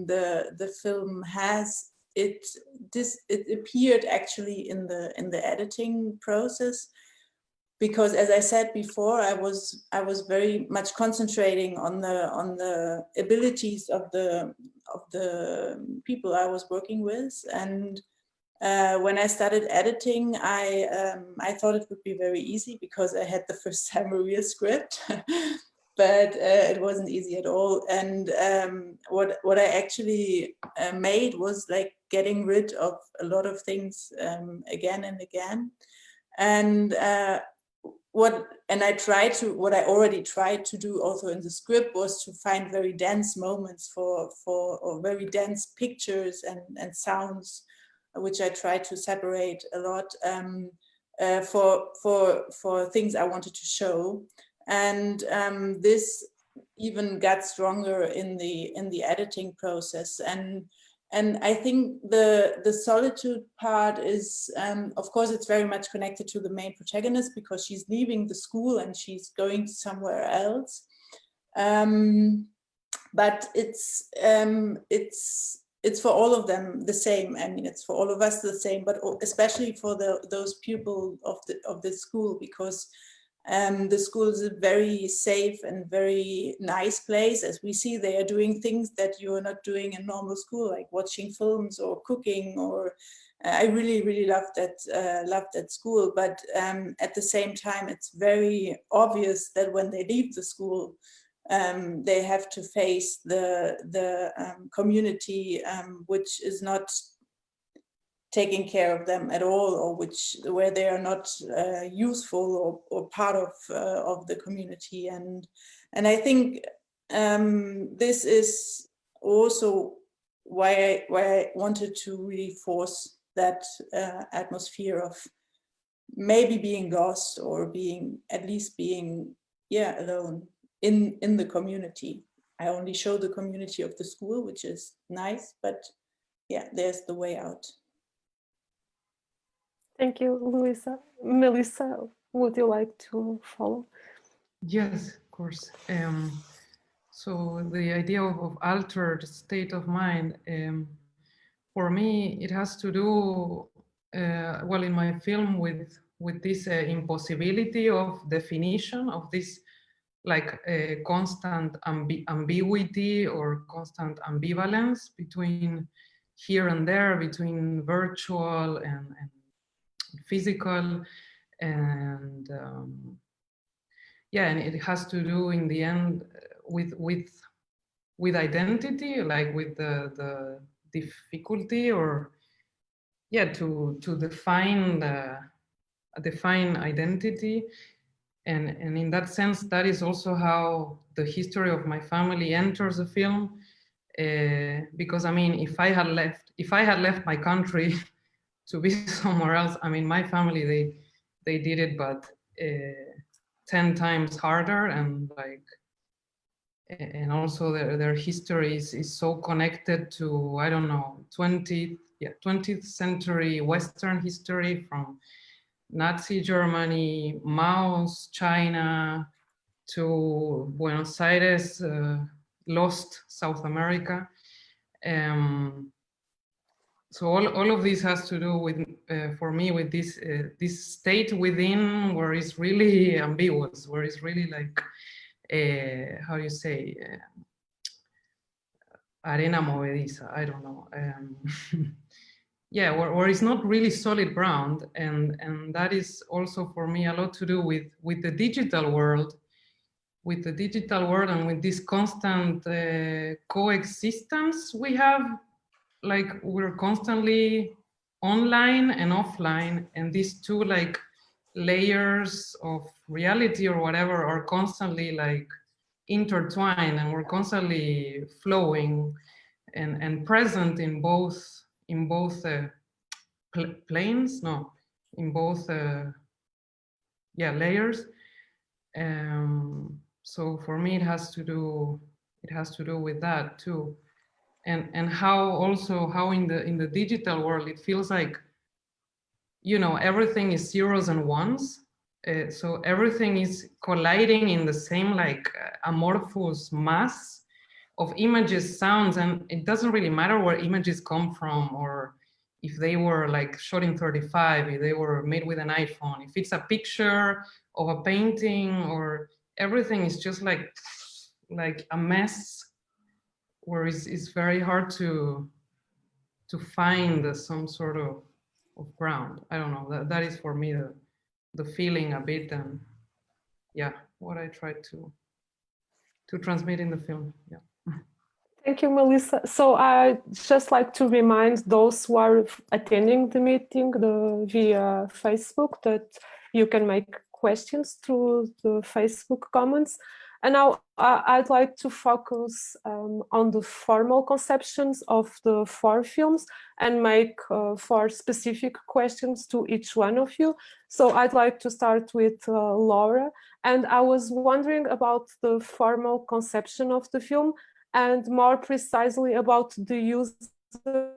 the film has, it appeared actually in the editing process, because as I said before, I was very much concentrating on the abilities of the people I was working with, and when I started editing, I thought it would be very easy because I had the first time a real script, but it wasn't easy at all. And what I actually made was like getting rid of a lot of things again and again. And what I already tried to do also in the script was to find very dense moments or very dense pictures and sounds, which I tried to separate a lot for things I wanted to show, and this even got stronger in the editing process. And I think the solitude part is, of course, it's very much connected to the main protagonist, because she's leaving the school and she's going somewhere else. But it's for all of them the same. I mean, it's for all of us the same, but especially for those pupils of the school, because the school is a very safe and very nice place. As we see, they are doing things that you are not doing in normal school, like watching films or cooking. Or I really loved that school. But at the same time, it's very obvious that when they leave the school, they have to face the community, which is not taking care of them at all, or where they are not useful or part of the community. And I think this is also why I wanted to really force that atmosphere of maybe being lost, or at least being alone in the community. I only show the community of the school, which is nice, but yeah, there's the way out. Thank you, Louisa. Melissa, would you like to follow? Yes, of course. So the idea of altered state of mind, for me, it has to do, well, in my film with this impossibility of definition of this, like a constant ambiguity or constant ambivalence between here and there, between virtual and physical, and and it has to do in the end with identity, like with the difficulty, or to define identity. And in that sense, that is also how the history of my family enters the film. Because I mean, if I had left my country to be somewhere else, I mean, my family, they did it, but 10 times harder, and also their history is so connected to, I don't know, 20th century Western history, from Nazi Germany, Mao's China, to Buenos Aires, lost South America. So all of this has to do with, for me, with this state within, where it's really ambiguous, where it's really like, how do you say, arena movediza, I don't know. yeah, where it's not really solid ground, and that is also for me a lot to do with the digital world, and with this constant coexistence we have. Like, we're constantly online and offline, and these two like layers of reality or whatever are constantly like intertwined, and we're constantly flowing and present in both planes, no, in both layers. So for me it has to do with that too, and how in the digital world it feels like, you know, everything is zeros and ones. So everything is colliding in the same like amorphous mass of images, sounds, and it doesn't really matter where images come from, or if they were like shot in 35, if they were made with an iPhone, if it's a picture of a painting, or everything is just like a mess where it's very hard to find some sort of ground. I don't know, that is for me the feeling a bit, and yeah, what I tried to transmit in the film. Yeah. Thank you, Melissa. So I just like to remind those who are attending the meeting via Facebook that you can make questions through the Facebook comments. And now I'd like to focus on the formal conceptions of the 4 films and make 4 specific questions to each one of you. So I'd like to start with Laura. And I was wondering about the formal conception of the film, and more precisely about the use of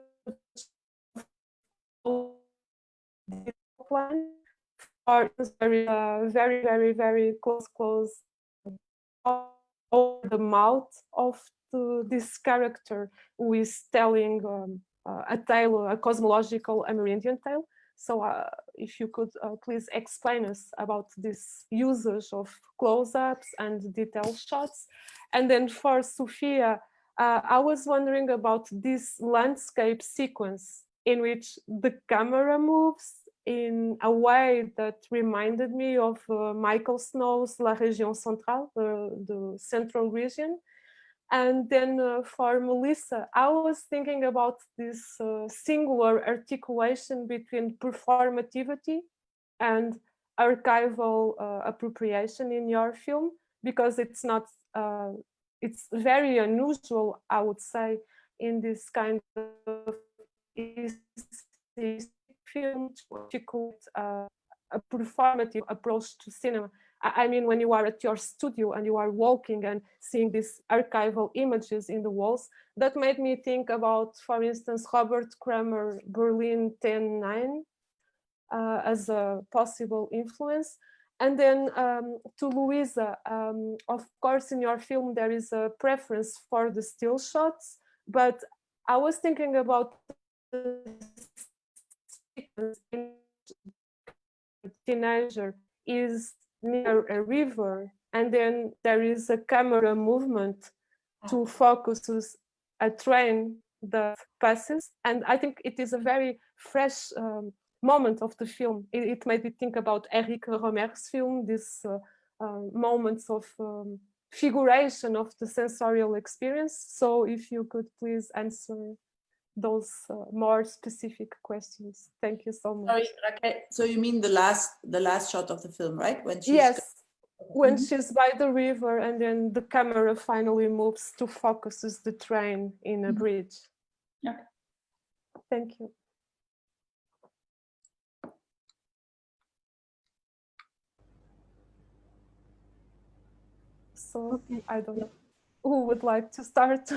plan for very close over the mouth of this character who is telling a tale, a cosmological Amerindian tale. So if you could please explain us about this usage of close-ups and detail shots. And then for Sophia, I was wondering about this landscape sequence in which the camera moves in a way that reminded me of Michael Snow's La Région Centrale, the central region. And then for Melissa, I was thinking about this singular articulation between performativity and archival appropriation in your film, because it's not, it's very unusual, I would say, in this kind of film to articulate a performative approach to cinema. I mean, when you are at your studio and you are walking and seeing these archival images in the walls, that made me think about, for instance, Robert Kramer, Berlin 10/9, as a possible influence. And then to Louisa, of course, in your film, there is a preference for the still shots, but I was thinking about the teenager is near a river, and then there is a camera movement to focus a train that passes. And I think it is a very fresh moment of the film. It made me think about Eric Romer's film, this moments of figuration of the sensorial experience. So if you could please answer those more specific questions. Thank you so much. Sorry, Raquel, so you mean the last shot of the film, right? When she's when she's by the river, and then the camera finally moves to focuses the train in a bridge. Yeah. Thank you. So I don't know who would like to start.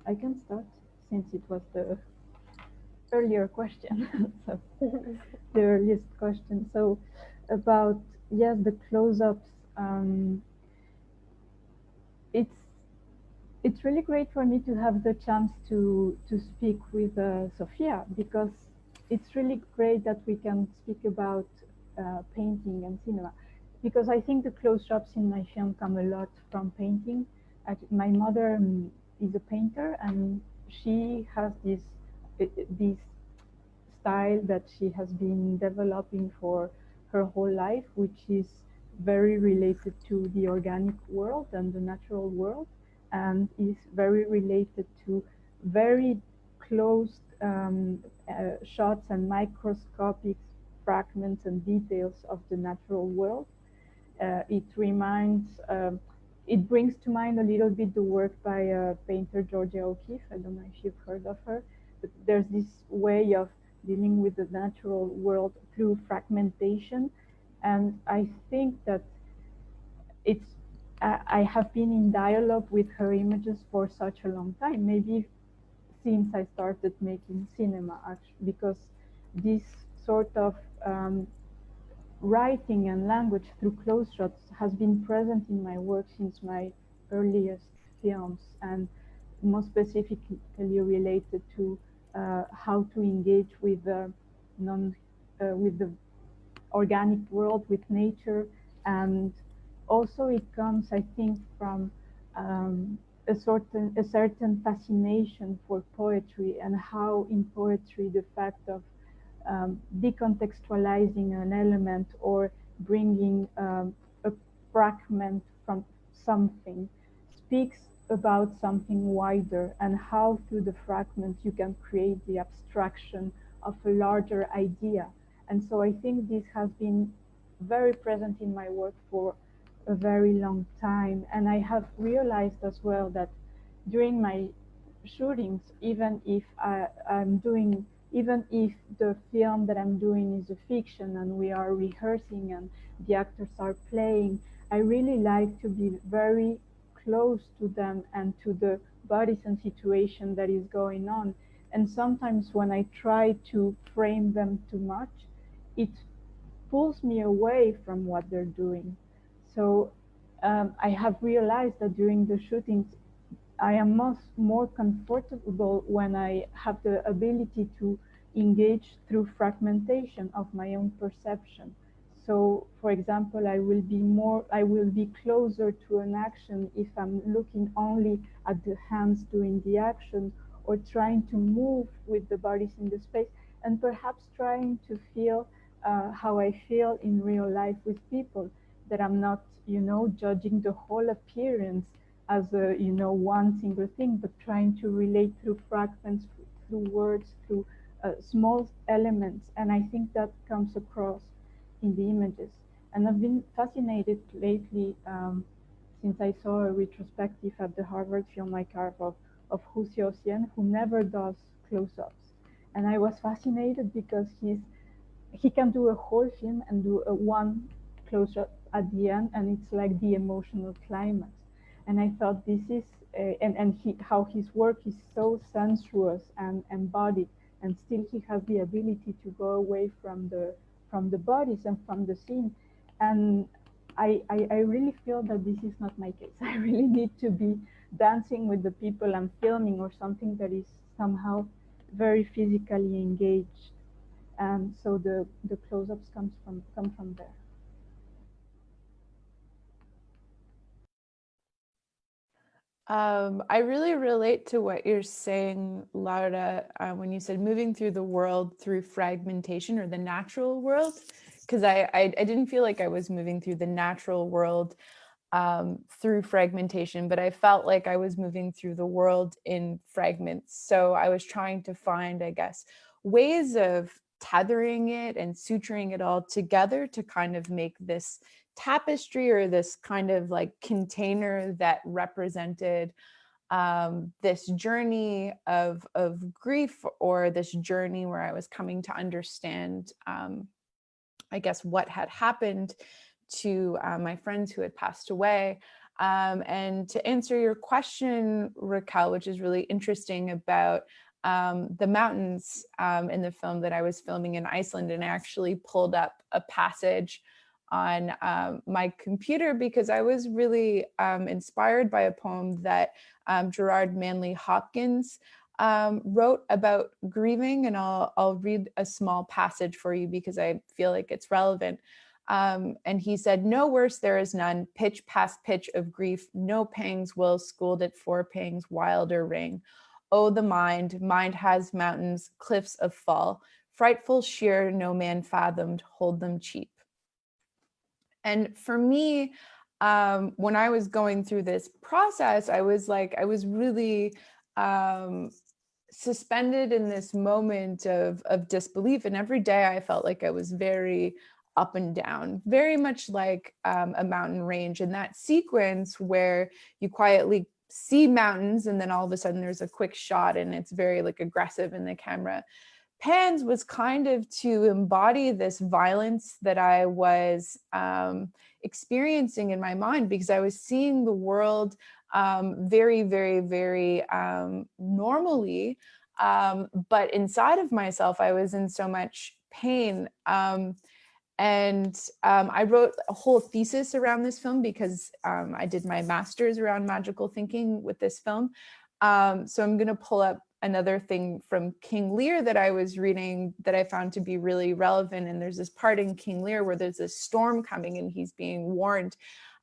I can start, since it was the earlier question. So the earliest question. So about, yes, the close-ups. It's really great for me to have the chance to speak with Sophia, because it's really great that we can speak about painting and cinema, because I think the close-ups in my film come a lot from painting. My mother is a painter, and she has this this style that she has been developing for her whole life, which is very related to the organic world and the natural world, and is very related to very closed shots and microscopic fragments and details of the natural world. It brings to mind a little bit the work by painter Georgia O'Keeffe. I don't know if you've heard of her, but there's this way of dealing with the natural world through fragmentation. And I think that I have been in dialogue with her images for such a long time, maybe since I started making cinema, actually, because this sort of writing and language through close shots has been present in my work since my earliest films, and most specifically related to how to engage with the with the organic world, with nature. And also it comes, I think, from a certain fascination for poetry, and how in poetry the fact of decontextualizing an element or bringing a fragment from something speaks about something wider, and how through the fragment you can create the abstraction of a larger idea. And so I think this has been very present in my work for a very long time. And I have realized as well that during my shootings, even if even if the film that I'm doing is a fiction and we are rehearsing and the actors are playing, I really like to be very close to them and to the bodies and situation that is going on. And sometimes when I try to frame them too much, it pulls me away from what they're doing. So I have realized that during the shootings, I am more comfortable when I have the ability to engage through fragmentation of my own perception. So, for example, I will be closer to an action if I'm looking only at the hands doing the action, or trying to move with the bodies in the space, and perhaps trying to feel how I feel in real life with people, that I'm not, judging the whole appearance as a, one single thing, but trying to relate through fragments, through words, through small elements. And I think that comes across in the images. And I've been fascinated lately, since I saw a retrospective at the Harvard Film Archive of Hu Xiaoxian, who never does close-ups. And I was fascinated because he can do a whole film and do a one close-up at the end, and it's like the emotional climax. And I thought this is, how his work is so sensuous and embodied, and still he has the ability to go away from the bodies and from the scene. And I really feel that this is not my case. I really need to be dancing with the people I'm filming, or something that is somehow very physically engaged. And so the close-ups come from there. I really relate to what you're saying, Laura, when you said moving through the world through fragmentation, or the natural world, because I didn't feel like I was moving through the natural world through fragmentation, but I felt like I was moving through the world in fragments. So I was trying to find, I guess, ways of tethering it and suturing it all together to kind of make this tapestry, or this kind of like container that represented this journey of grief, or this journey where I was coming to understand, I guess, what had happened to my friends who had passed away. And to answer your question, Raquel, which is really interesting about the mountains in the film that I was filming in Iceland, and I actually pulled up a passage on my computer because I was really inspired by a poem that Gerard Manley Hopkins wrote about grieving, and I'll read a small passage for you because I feel like it's relevant. And he said, "No worse there is none, pitch past pitch of grief, no pangs will schooled at 4 pangs wilder ring. Oh, the mind has mountains, cliffs of fall, frightful sheer, no man fathomed, hold them cheap. And for me, when I was going through this process, I was really suspended in this moment of disbelief. And every day I felt like I was very up and down, very much like a mountain range. And that sequence where you quietly see mountains and then all of a sudden there's a quick shot and it's very like aggressive and the camera pans was kind of to embody this violence that I was experiencing in my mind, because I was seeing the world very, very, very normally. But inside of myself, I was in so much pain. I wrote a whole thesis around this film because I did my master's around magical thinking with this film. So I'm going to pull up another thing from King Lear that I was reading that I found to be really relevant. And there's this part in King Lear where there's a storm coming and he's being warned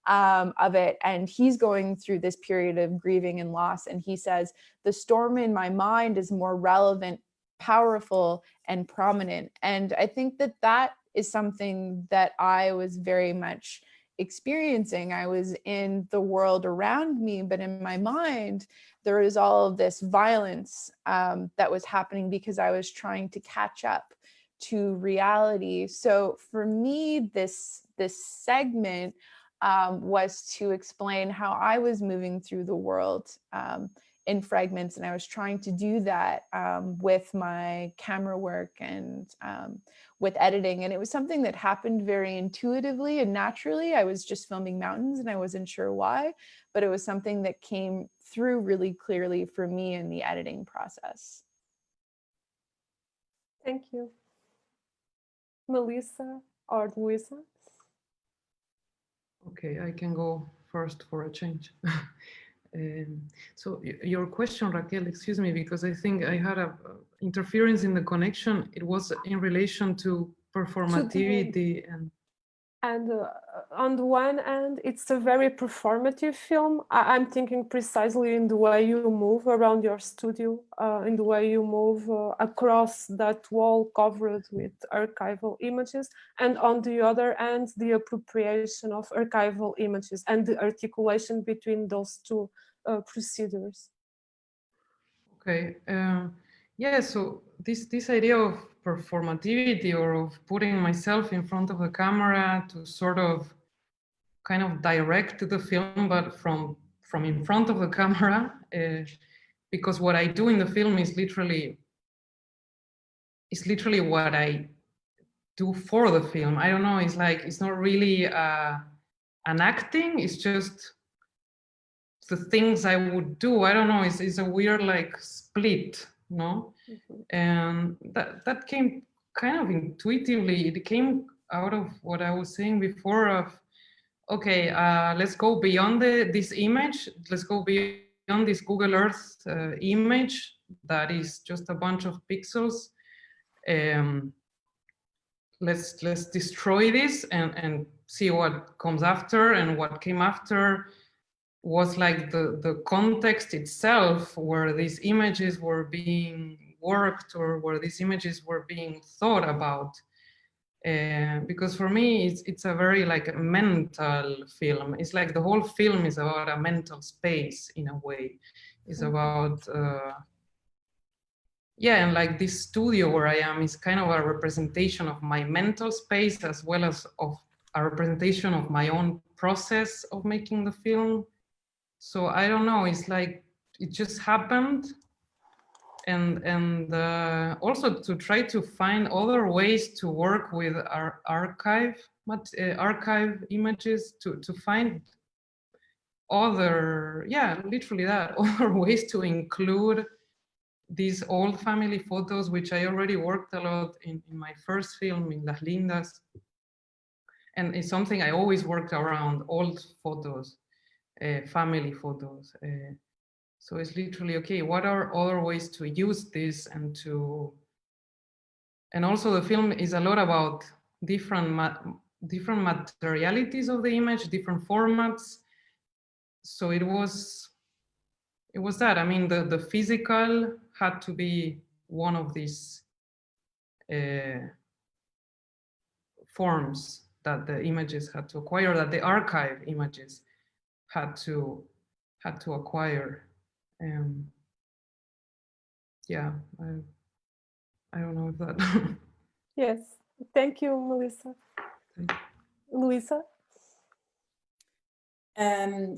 of it. And he's going through this period of grieving and loss. And he says, the storm in my mind is more relevant, powerful, and prominent. And I think that that is something that I was very much experiencing. I was in the world around me, but in my mind, there was all of this violence that was happening because I was trying to catch up to reality. So for me, this segment was to explain how I was moving through the world in fragments. And I was trying to do that with my camera work and with editing. And it was something that happened very intuitively and naturally. I was just filming mountains and I wasn't sure why, but it was something that came through really clearly for me in the editing process. Thank you. Melissa or Luisa? Okay, I can go first for a change. So your question, Raquel, excuse me, because I think I had a interference in the connection. It was in relation to performativity and on the one hand, it's a very performative film. I'm thinking precisely in the way you move around your studio, in the way you move across that wall covered with archival images. And on the other hand, the appropriation of archival images and the articulation between those two procedures. Okay, yeah, so this idea of performativity or of putting myself in front of the camera to sort of kind of direct the film, but from in front of the camera, because what I do in the film is literally what I do for the film. I don't know, it's like, it's not really an acting, it's just the things I would do. I don't know, it's a weird like split, no? Mm-hmm. And that came kind of intuitively. It came out of what I was saying before of, okay, let's go beyond this image. Let's go beyond this Google Earth image that is just a bunch of pixels. Let's destroy this and see what comes after. And what came after was like the context itself, where these images were being worked or where these images were being thought about. Because for me, it's a very like mental film. It's like the whole film is about a mental space in a way. It's about, yeah, and like this studio where I am is kind of a representation of my mental space as well as of a representation of my own process of making the film. So I don't know, it's like, it just happened. And also to try to find other ways to work with our archive images, to find other, yeah, literally that, other ways to include these old family photos, which I already worked a lot in my first film, in Las Lindas. And it's something I always worked around, old photos, family photos. So it's literally, okay, what are other ways to use this and also the film is a lot about different materialities of the image, different formats. So it was it was that. I mean, the physical had to be one of these forms that the images had to acquire, that the archive images had to acquire. Yeah, I don't know if that. Yes, thank you, Melissa. Luisa?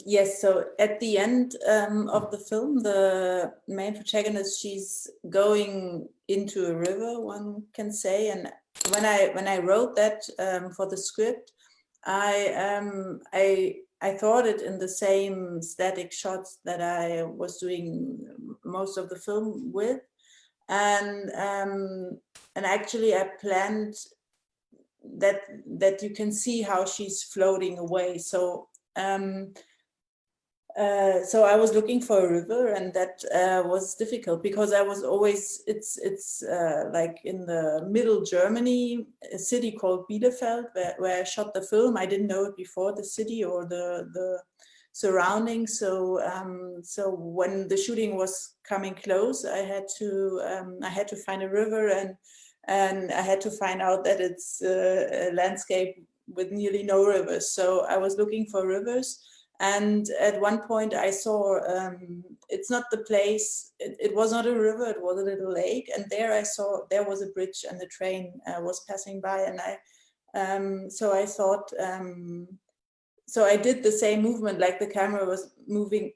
Yes, so at the end of the film, the main protagonist, she's going into a river, one can say. And when I wrote that for the script, I thought it in the same static shots that I was doing most of the film with, and actually I planned that you can see how she's floating away. So so I was looking for a river, and that was difficult because I was always, it's like in the middle Germany, a city called Bielefeld, where I shot the film. I didn't know it before, the city or the surroundings. So so when the shooting was coming close, I had to find a river, and I had to find out that it's a landscape with nearly no rivers. So I was looking for rivers. And at one point I saw, it's not the place, it was not a river, it was a little lake. And there I saw, there was a bridge and the train was passing by. And so I thought, so I did the same movement like the camera was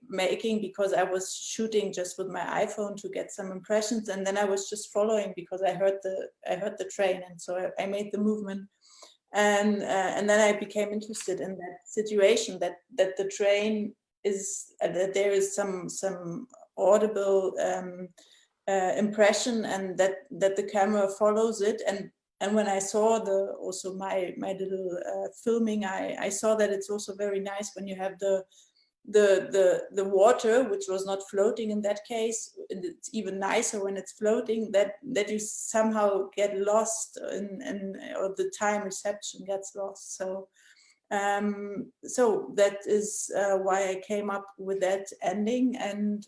making, because I was shooting just with my iPhone to get some impressions. And then I was just following because I heard the train. And so I made the movement. And then I became interested in that situation, that the train is, that there is some audible impression, and that the camera follows it. And when I saw also my little filming, I saw that it's also very nice when you have the water, which was not floating in that case. And it's even nicer when it's floating, that you somehow get lost or the time reception gets lost. So so that is why I came up with that ending. And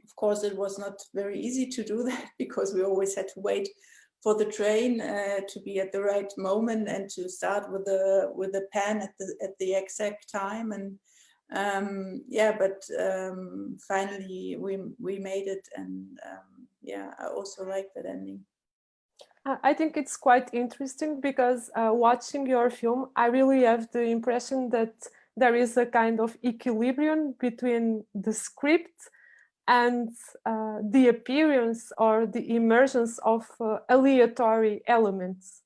of course it was not very easy to do that, because we always had to wait for the train to be at the right moment and to start with the pan at the exact time. And yeah, but finally we made it. And yeah, I also like that ending. I think it's quite interesting because watching your film, I really have the impression that there is a kind of equilibrium between the script and the appearance or the emergence of aleatory elements.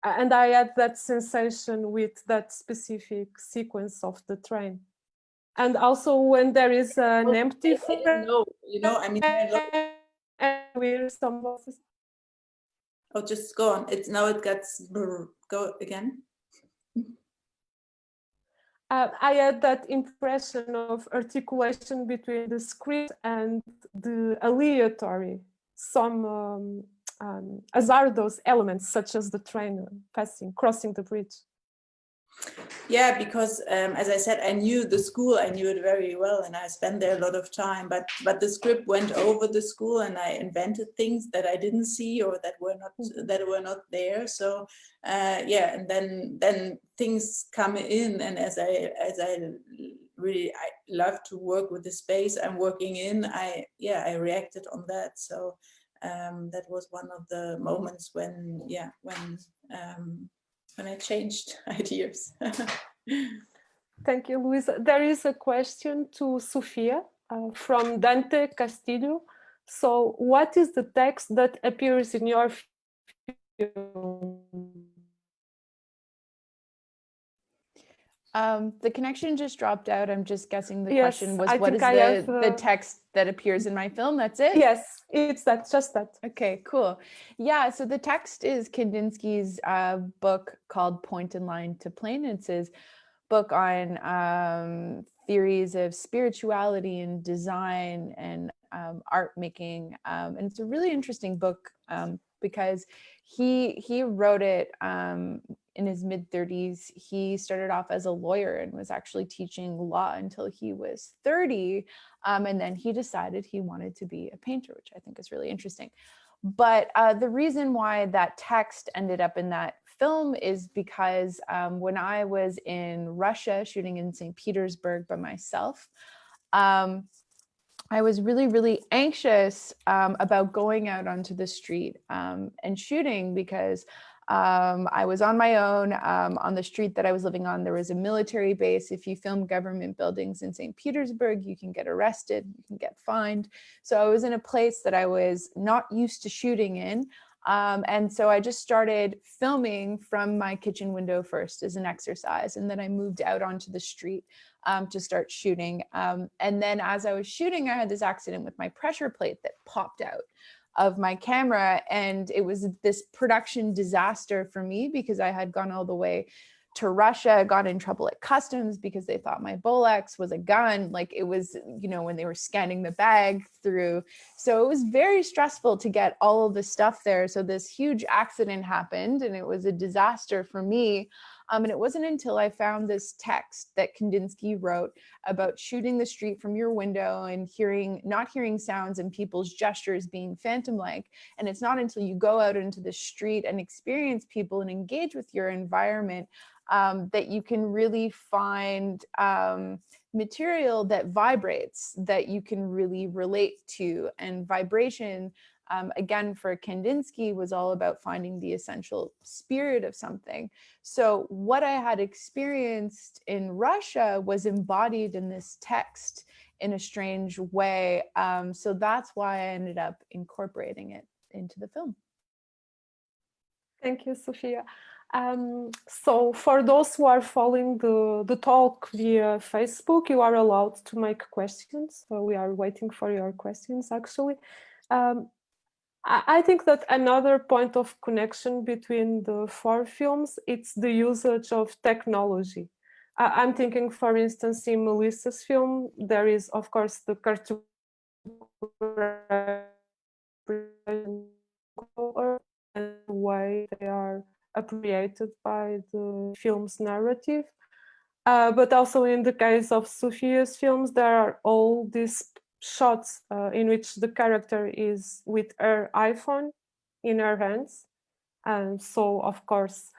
And I had that sensation with that specific sequence of the train. And also when there is an empty frame, you know, I mean, and where some voices. Oh, just go on. It's now it gets go again. I had that impression of articulation between the script and the aleatory, some hazardous elements, such as the train crossing the bridge. Yeah, because as I said, I knew the school, I knew it very well, and I spent there a lot of time. But the script went over the school, and I invented things that I didn't see or that were not there. So yeah, and then things come in, and as I really love to work with the space I'm working in, I reacted on that. So that was one of the moments when I changed ideas. Thank you, Luisa. There is a question to Sofia from Dante Castillo. So what is the text that appears in your film? The connection just dropped out. I'm just guessing the Yes, question was, I what is think the text that appears in my film? That's it? Yes, it's that, just that. Okay, cool. Yeah, so the text is Kandinsky's book called Point and Line to Plane. It's his book on theories of spirituality and design and art making. And it's a really interesting book because he wrote it in his mid-30s. He started off as a lawyer and was actually teaching law until he was 30. And then he decided he wanted to be a painter, which I think is really interesting. But the reason why that text ended up in that film is because when I was in Russia shooting in St. Petersburg by myself, I was really, really anxious about going out onto the street and shooting because I was on my own. On the street that I was living on, there was a military base. If you film government buildings in St. Petersburg, you can get arrested, you can get fined. So I was in a place that I was not used to shooting in. And so I just started filming from my kitchen window first as an exercise. And then I moved out onto the street to start shooting. And then as I was shooting, I had this accident with my pressure plate that popped out of my camera. And it was this production disaster for me because I had gone all the way to Russia, got in trouble at customs because they thought my Bolex was a gun. Like it was, you know, when they were scanning the bag through. So it was very stressful to get all of the stuff there. So this huge accident happened and it was a disaster for me. And it wasn't until I found this text that Kandinsky wrote about shooting the street from your window and not hearing sounds and people's gestures being phantom-like. And it's not until you go out into the street and experience people and engage with your environment that you can really find material that vibrates, that you can really relate to. And vibration, again, for Kandinsky was all about finding the essential spirit of something. So what I had experienced in Russia was embodied in this text in a strange way. So that's why I ended up incorporating it into the film. Thank you, Sophia. So for those who are following the talk via Facebook, you are allowed to make questions. So we are waiting for your questions, actually. I think that another point of connection between the four films, it's the usage of technology. I'm thinking, for instance, in Melissa's film, there is, of course, the cartoon and the way they are appropriated by the film's narrative. But also in the case of Sophia's films, there are all these shots in which the character is with her iPhone in her hands. And so, of course,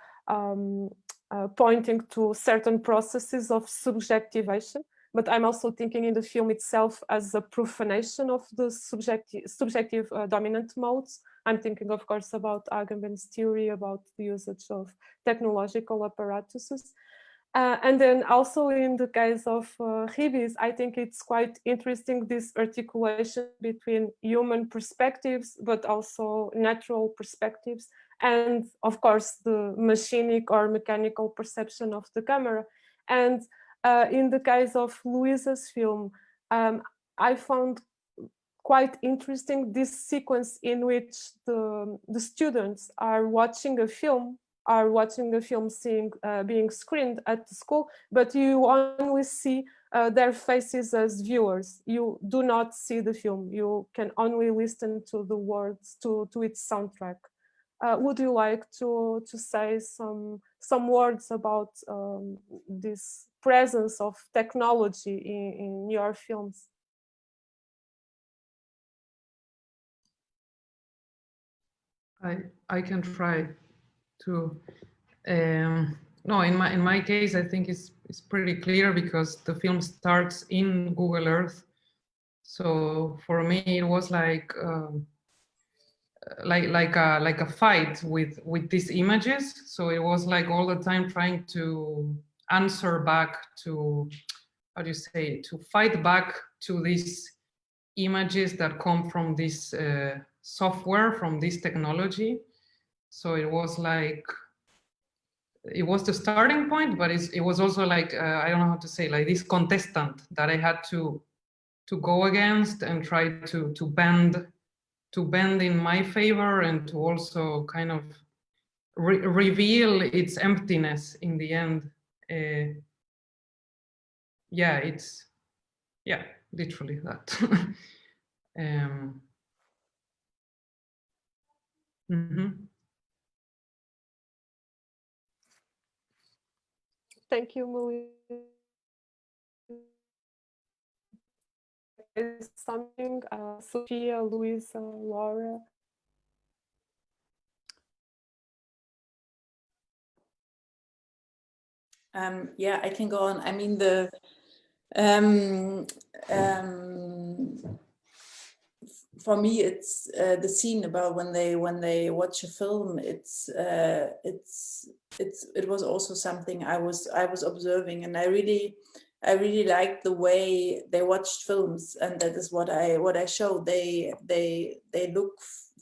pointing to certain processes of subjectivation. But I'm also thinking in the film itself as a profanation of the subjective dominant modes. I'm thinking, of course, about Agamben's theory about the usage of technological apparatuses. And then also in the case of Ribis, I think it's quite interesting, this articulation between human perspectives, but also natural perspectives. And of course, the machinic or mechanical perception of the camera. And in the case of Louise's film, I found quite interesting this sequence in which the students are watching a film being screened at the school, but you only see their faces as viewers. You do not see the film. You can only listen to the words, to its soundtrack. Would you like to say some words about this presence of technology in your films? I can try to. No, in my case, I think it's pretty clear because the film starts in Google Earth. So for me, it was like a fight with these images. So it was like all the time trying to answer back to, how do you say, to fight back to these images that come from this software, from this technology. So it was like, it was the starting point, but it was also like, I don't know how to say, like this contestant that I had to go against and try to bend in my favor, and to also kind of reveal its emptiness in the end. Yeah, it's, yeah, literally that. Thank you, Melissa. Something, Sophia, Louise, Laura. Yeah, I can go on. I mean, for me, it's the scene about when they watch a film. It was also something I was observing, and I really liked the way they watched films, and that is what I showed. They look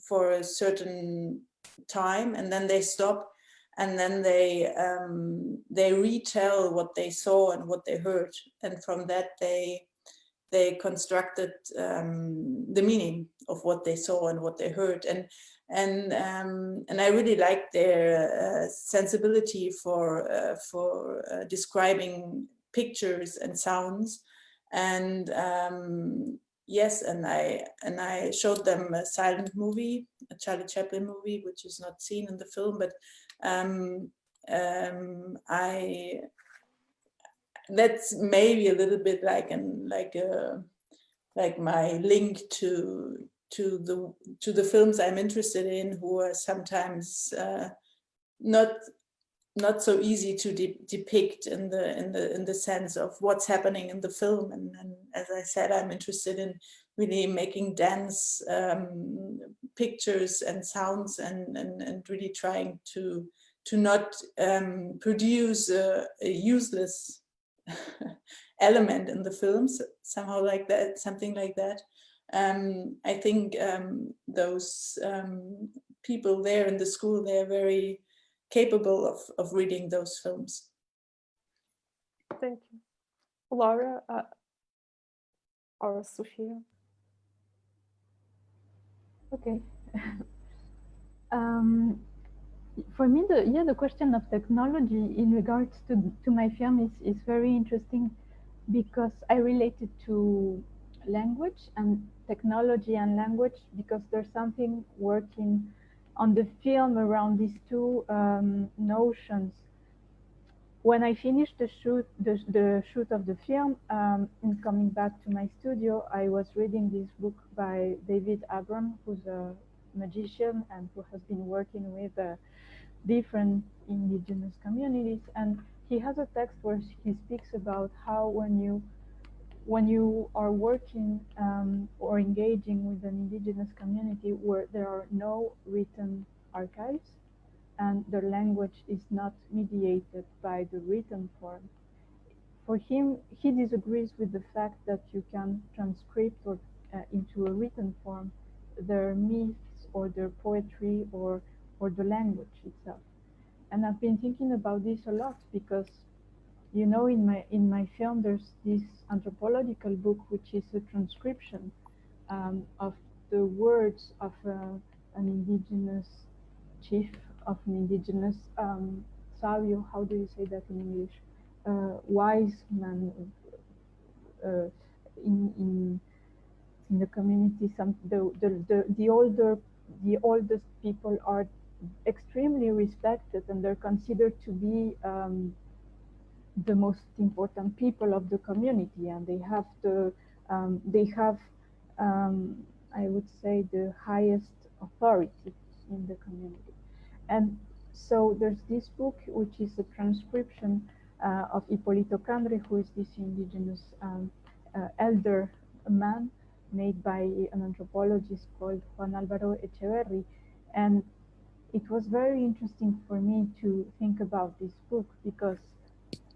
for a certain time, and then they stop, and then they retell what they saw and what they heard, and from that they constructed the meaning of what they saw and what they heard, and I really liked their sensibility for describing pictures and sounds, and yes, and I showed them a silent movie, a Charlie Chaplin movie, which is not seen in the film, but that's maybe a little bit like my link to the films I'm interested in, who are sometimes not so easy to depict in the sense of what's happening in the film. And as I said, I'm interested in really making dense pictures and sounds, and really trying to not produce a useless element in the films, somehow like that, something like that. I think those people there in the school, they're very capable of reading those films. Thank you. Laura or Sophia? Okay. For me, the question of technology in regards to my film is very interesting, because I relate it to language and technology and language, because there's something working on the film around these two notions. When I finished the shoot of the film, and coming back to my studio, I was reading this book by David Abram, who's a magician and who has been working with different indigenous communities, and he has a text where he speaks about how when you are working or engaging with an indigenous community where there are no written archives and the language is not mediated by the written form, for him, he disagrees with the fact that you can transcript or into a written form their myths or their poetry or the language itself. And I've been thinking about this a lot, because you know, in my film there's this anthropological book which is a transcription of the words of an indigenous chief, of an indigenous sabio. How do you say that in English? Wise man in the community. The oldest people are extremely respected, and they're considered to be the most important people of the community, and they have I would say the highest authority in the community. And so there's this book which is a transcription of Hipólito Candre, who is this indigenous elder man made by an anthropologist called Juan Álvaro Echeverri. And it was very interesting for me to think about this book, because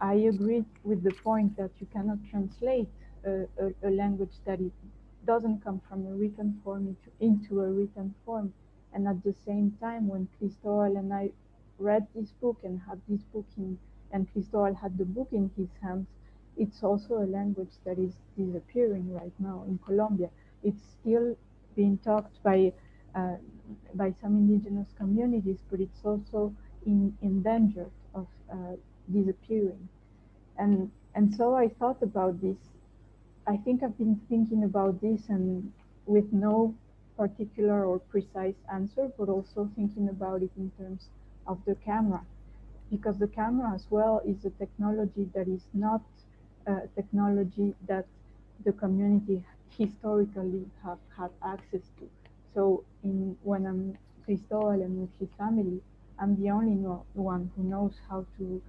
I agreed with the point that you cannot translate a language that it doesn't come from a written form into a written form. And at the same time, when Cristóbal and I read this book and had this book and Cristóbal had the book in his hands, it's also a language that is disappearing right now in Colombia. It's still being talked by some indigenous communities, but it's also in danger of disappearing. And so I thought about this. I think I've been thinking about this, and with no particular or precise answer, but also thinking about it in terms of the camera, because the camera as well is a technology that is not a technology that the community historically have had access to. So when I'm Cristóbal and with his family, I'm the only one who knows how to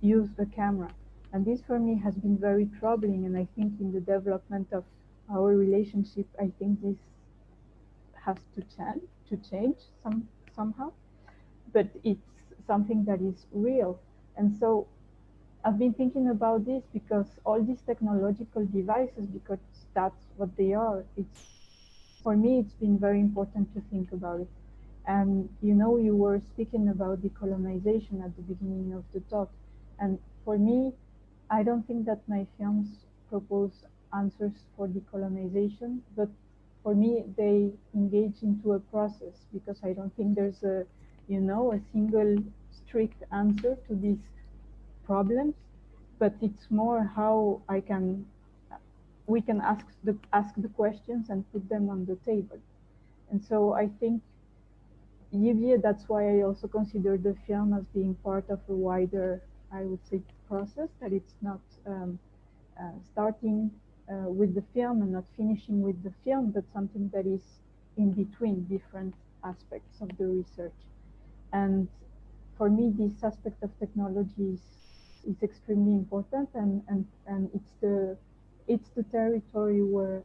use the camera. And this for me has been very troubling, and I think in the development of our relationship, I think this has to change somehow, but it's something that is real. And so I've been thinking about this because all these technological devices, because that's what they are, for me, it's been very important to think about it. And you know, you were speaking about decolonization at the beginning of the talk. And for me, I don't think that my films propose answers for decolonization, but for me, they engage into a process, because I don't think there's a single strict answer to these problems, but it's more how we can ask the questions and put them on the table. And so I think that's why I also consider the film as being part of a wider, I would say, process, that it's not starting with the film and not finishing with the film, but something that is in between different aspects of the research. And for me, this aspect of technology is extremely important, and it's the territory where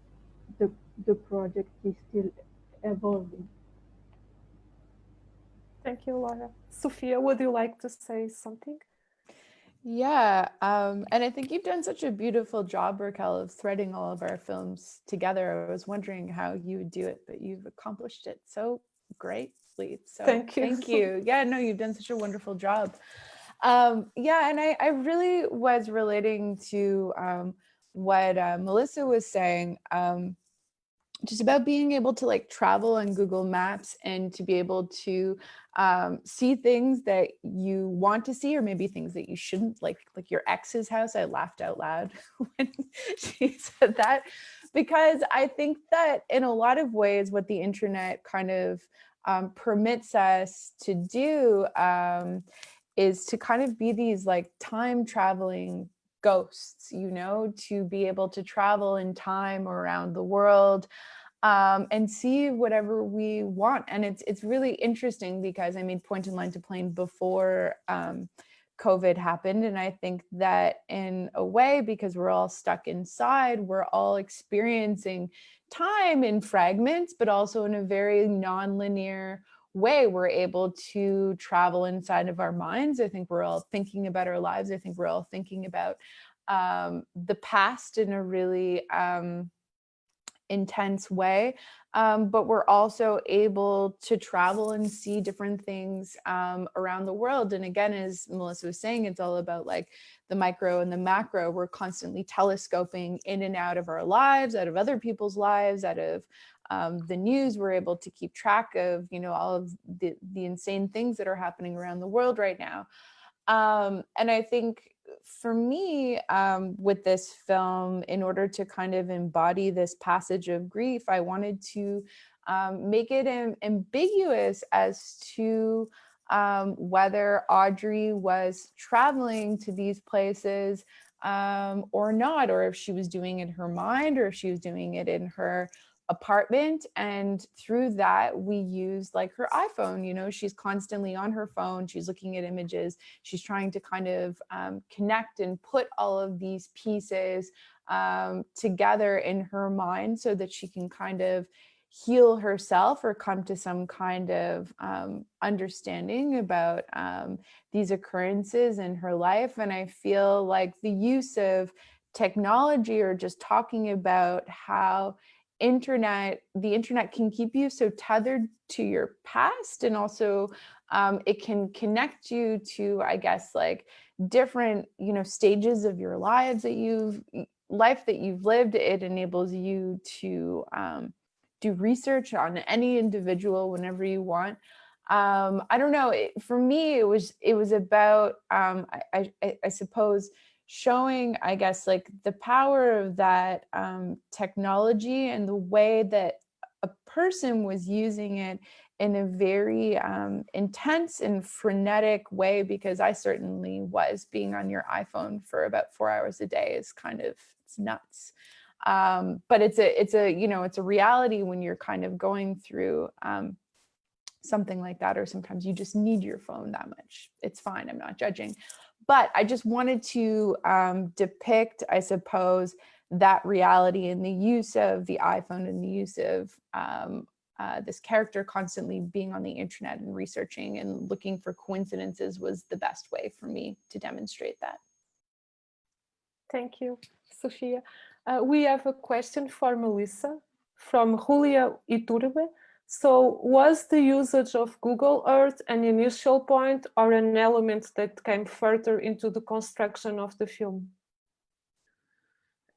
the project is still evolving. Thank you, Laura. Sophia, would you like to say something? Yeah, and I think you've done such a beautiful job, Raquel, of threading all of our films together. I was wondering how you would do it, but you've accomplished it so greatly. So thank you. Thank you. Yeah, no, you've done such a wonderful job. Yeah, and I really was relating to what Melissa was saying, just about being able to like travel on Google Maps and to be able to see things that you want to see, or maybe things that you shouldn't, like your ex's house. I laughed out loud when she said that, because I think that in a lot of ways, what the internet kind of permits us to do is to kind of be these like time traveling ghosts, you know, to be able to travel in time around the world and see whatever we want. And it's really interesting because I made Point and Line to Plane before COVID happened. And I think that in a way, because we're all stuck inside, we're all experiencing time in fragments, but also in a very non-linear way. We're able to travel inside of our minds. I think we're all thinking about our lives. I think we're all thinking about the past in a really intense way, but we're also able to travel and see different things around the world. And again, as Melissa was saying, it's all about like the micro and the macro. We're constantly telescoping in and out of our lives, out of other people's lives, out of the news. We're able to keep track of, you know, all of the insane things that are happening around the world right now. And I think for me, with this film, in order to kind of embody this passage of grief, I wanted to make it ambiguous as to whether Audrey was traveling to these places or not, or if she was doing it in her mind, or if she was doing it in her apartment. And through that, we use like her iPhone, you know, she's constantly on her phone, she's looking at images, she's trying to kind of connect and put all of these pieces together in her mind so that she can kind of heal herself or come to some kind of understanding about these occurrences in her life. And I feel like the use of technology, or just talking about how the internet can keep you so tethered to your past, and also it can connect you to, I guess, like different, you know, stages of your lives that you've lived. It enables you to do research on any individual whenever you want. I don't know, for me, it was about I suppose showing, I guess, like the power of that technology and the way that a person was using it in a very intense and frenetic way, because I certainly was. Being on your iPhone for about 4 hours a day is kind of, it's nuts. But it's a you know, it's a reality when you're kind of going through something like that, or sometimes you just need your phone that much. It's fine, I'm not judging. But I just wanted to depict, I suppose, that reality in the use of the iPhone and the use of this character constantly being on the internet and researching and looking for coincidences was the best way for me to demonstrate that. Thank you, Sofia. We have a question for Melissa from Julia Iturbe. So was the usage of Google Earth an initial point or an element that came further into the construction of the film?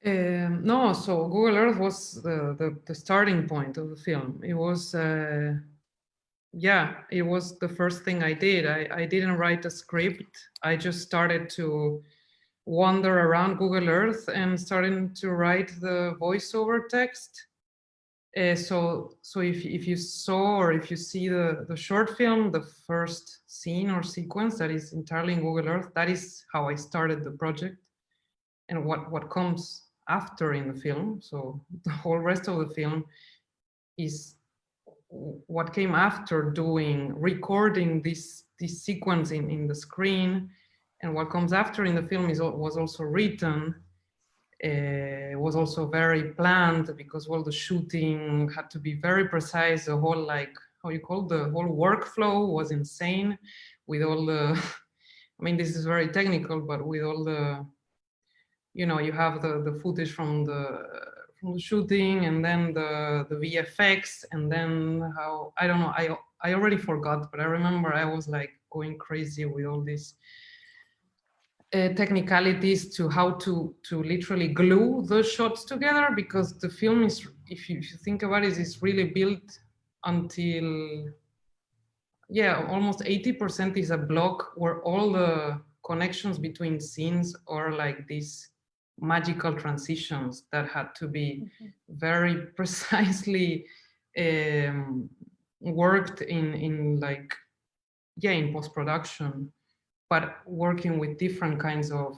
No, so Google Earth was the starting point of the film. It was, yeah, it was the first thing I did. I didn't write a script. I just started to wander around Google Earth and starting to write the voiceover text. So if you saw, or if you see the short film, the first scene or sequence that is entirely in Google Earth, that is how I started the project. And what comes after in the film, so the whole rest of the film is what came after recording this sequence in the screen, and what comes after in the film was also written. Was also very planned, because all the shooting had to be very precise. The whole, like, how you call the whole workflow was insane, with all the, I mean, this is very technical, but with all the, you know, you have the footage from the shooting, and then the VFX, and then how, I don't know, I already forgot, but I remember I was like going crazy with all these technicalities to how to literally glue the shots together, because the film is, if you think about it, is really built until, yeah, almost 80% is a block where all the connections between scenes are like these magical transitions that had to be very precisely worked in like, yeah, in post-production, but working with different kinds of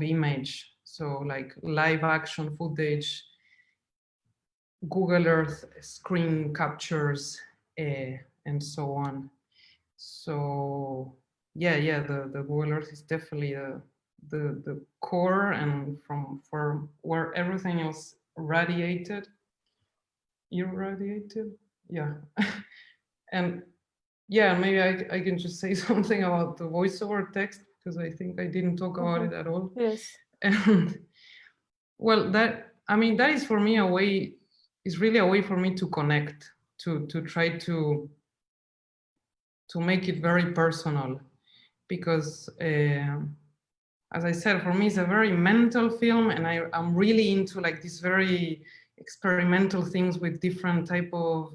image. So like live action footage, Google Earth screen captures, and so on. So yeah, the Google Earth is definitely the core, and from where everything else radiated. Irradiated, yeah. And yeah, maybe I can just say something about the voiceover text, because I think I didn't talk about it at all. Yes. And well, that, I mean, that is for me a way, is really a way for me to connect, to try to make it very personal, because as I said, for me, it's a very mental film, and I'm really into like this very experimental things with different type of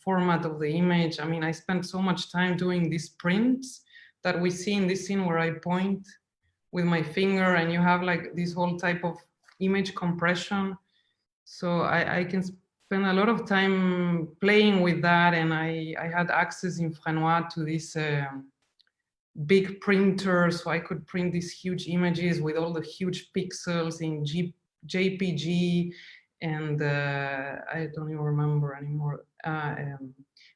format of the image. I mean, I spent so much time doing these prints that we see in this scene where I point with my finger, and you have like this whole type of image compression. So I can spend a lot of time playing with that, and I had access in Frenois to this big printer, so I could print these huge images with all the huge pixels in JPG, and I don't even remember anymore,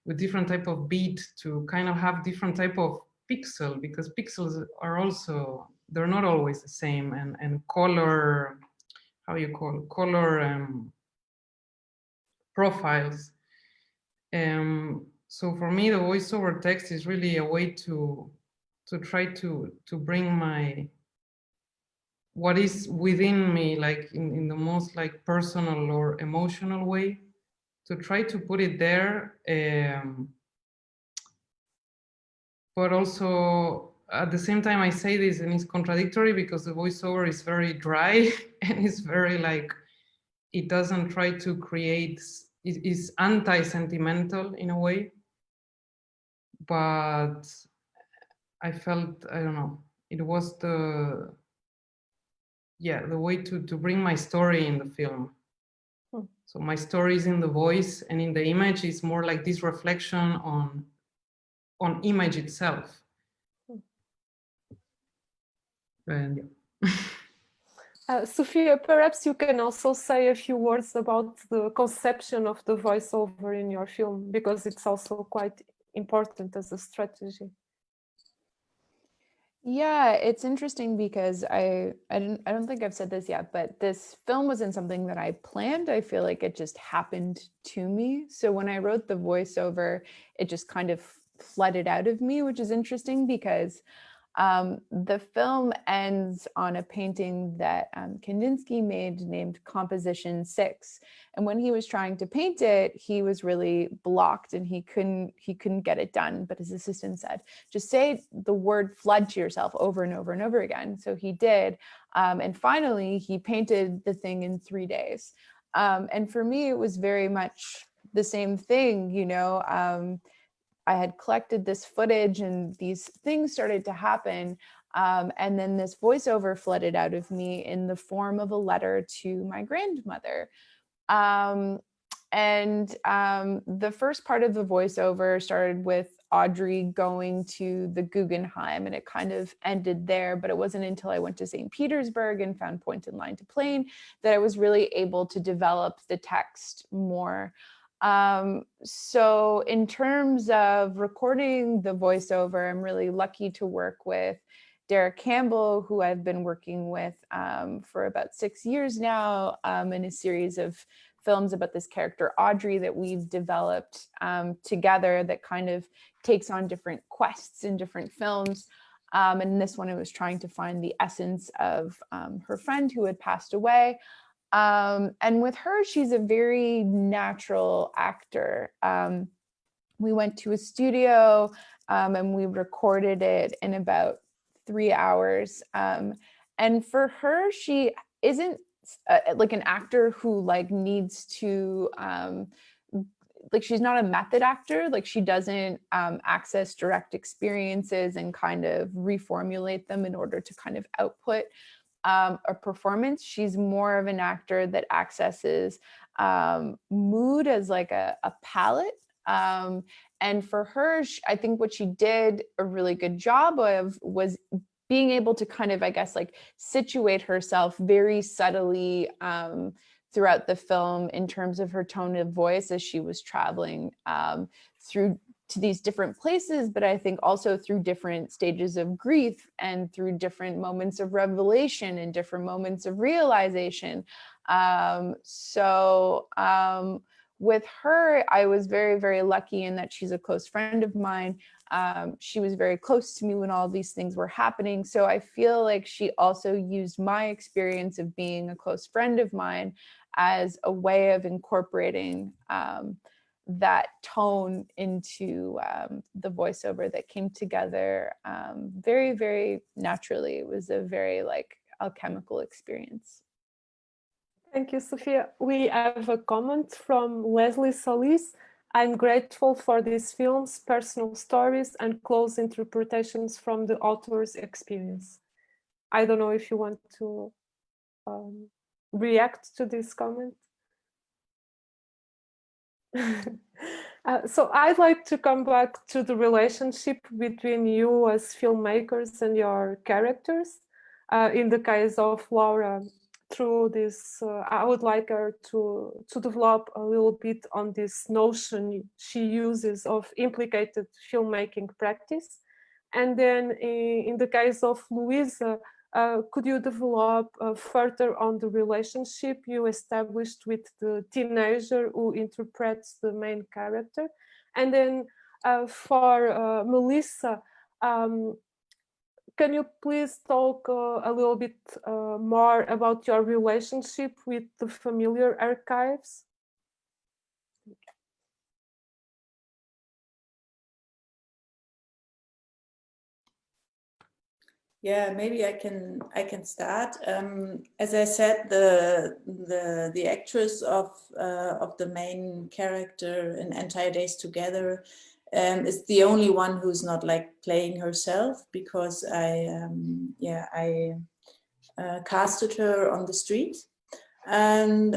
with different type of beat to kind of have different type of pixel, because pixels are also, they're not always the same, and color, how you call it, color profiles. So for me, the voiceover text is really a way to try to bring what is within me, like in the most like personal or emotional way, to try to put it there, but also at the same time I say this, and it's contradictory, because the voiceover is very dry and it's very like, it doesn't try to create, it is anti-sentimental in a way, but I felt, I don't know, it was the way to bring my story in the film. So my story is in the voice, and in the image is more like this reflection on image itself. And yeah. Sophia, perhaps you can also say a few words about the conception of the voiceover in your film, because it's also quite important as a strategy. Yeah, it's interesting because I don't think I've said this yet, but this film wasn't something that I planned. I feel like it just happened to me. So when I wrote the voiceover, it just kind of flooded out of me, which is interesting because the film ends on a painting that Kandinsky made named Composition 6. And when he was trying to paint it, he was really blocked and he couldn't get it done. But his assistant said, just say the word flood to yourself over and over and over again. So he did. And finally, he painted the thing in 3 days. And for me, it was very much the same thing, you know. I had collected this footage and these things started to happen. And then this voiceover flooded out of me in the form of a letter to my grandmother. The first part of the voiceover started with Audrey going to the Guggenheim, and it kind of ended there, but it wasn't until I went to St. Petersburg and found Point in Line to Plain that I was really able to develop the text more. So in terms of recording the voiceover, I'm really lucky to work with Derek Campbell, who I've been working with for about 6 years now in a series of films about this character Audrey that we've developed together that kind of takes on different quests in different films. And in this one, I was trying to find the essence of her friend who had passed away. And with her, she's a very natural actor. We went to a studio and we recorded it in about 3 hours. And for her, she isn't like an actor who like needs to, like she's not a method actor. Like she doesn't access direct experiences and kind of reformulate them in order to kind of output a performance. She's more of an actor that accesses mood as like a palette. And for her, I think what she did a really good job of was being able to kind of, I guess, like situate herself very subtly throughout the film in terms of her tone of voice as she was traveling through to these different places, but I think also through different stages of grief and through different moments of revelation and different moments of realization. With her, I was very, very lucky in that she's a close friend of mine. She was very close to me when all these things were happening. So I feel like she also used my experience of being a close friend of mine as a way of incorporating that tone into the voiceover that came together very, very naturally. It was a very like alchemical experience. Thank you, Sophia. We have a comment from Leslie Solis. I'm grateful for these films, personal stories, and close interpretations from the author's experience. I don't know if you want to react to this comment. So I'd like to come back to the relationship between you as filmmakers and your characters. In the case of Laura, through this, I would like her to develop a little bit on this notion she uses of implicated filmmaking practice. And then in the case of Louise, could you develop further on the relationship you established with the teenager who interprets the main character? And then for Melissa, can you please talk a little bit more about your relationship with the familiar archives? Yeah, maybe I can start. As I said, the actress of the main character in Entire Days Together is the only one who's not like playing herself, because I casted her on the street. And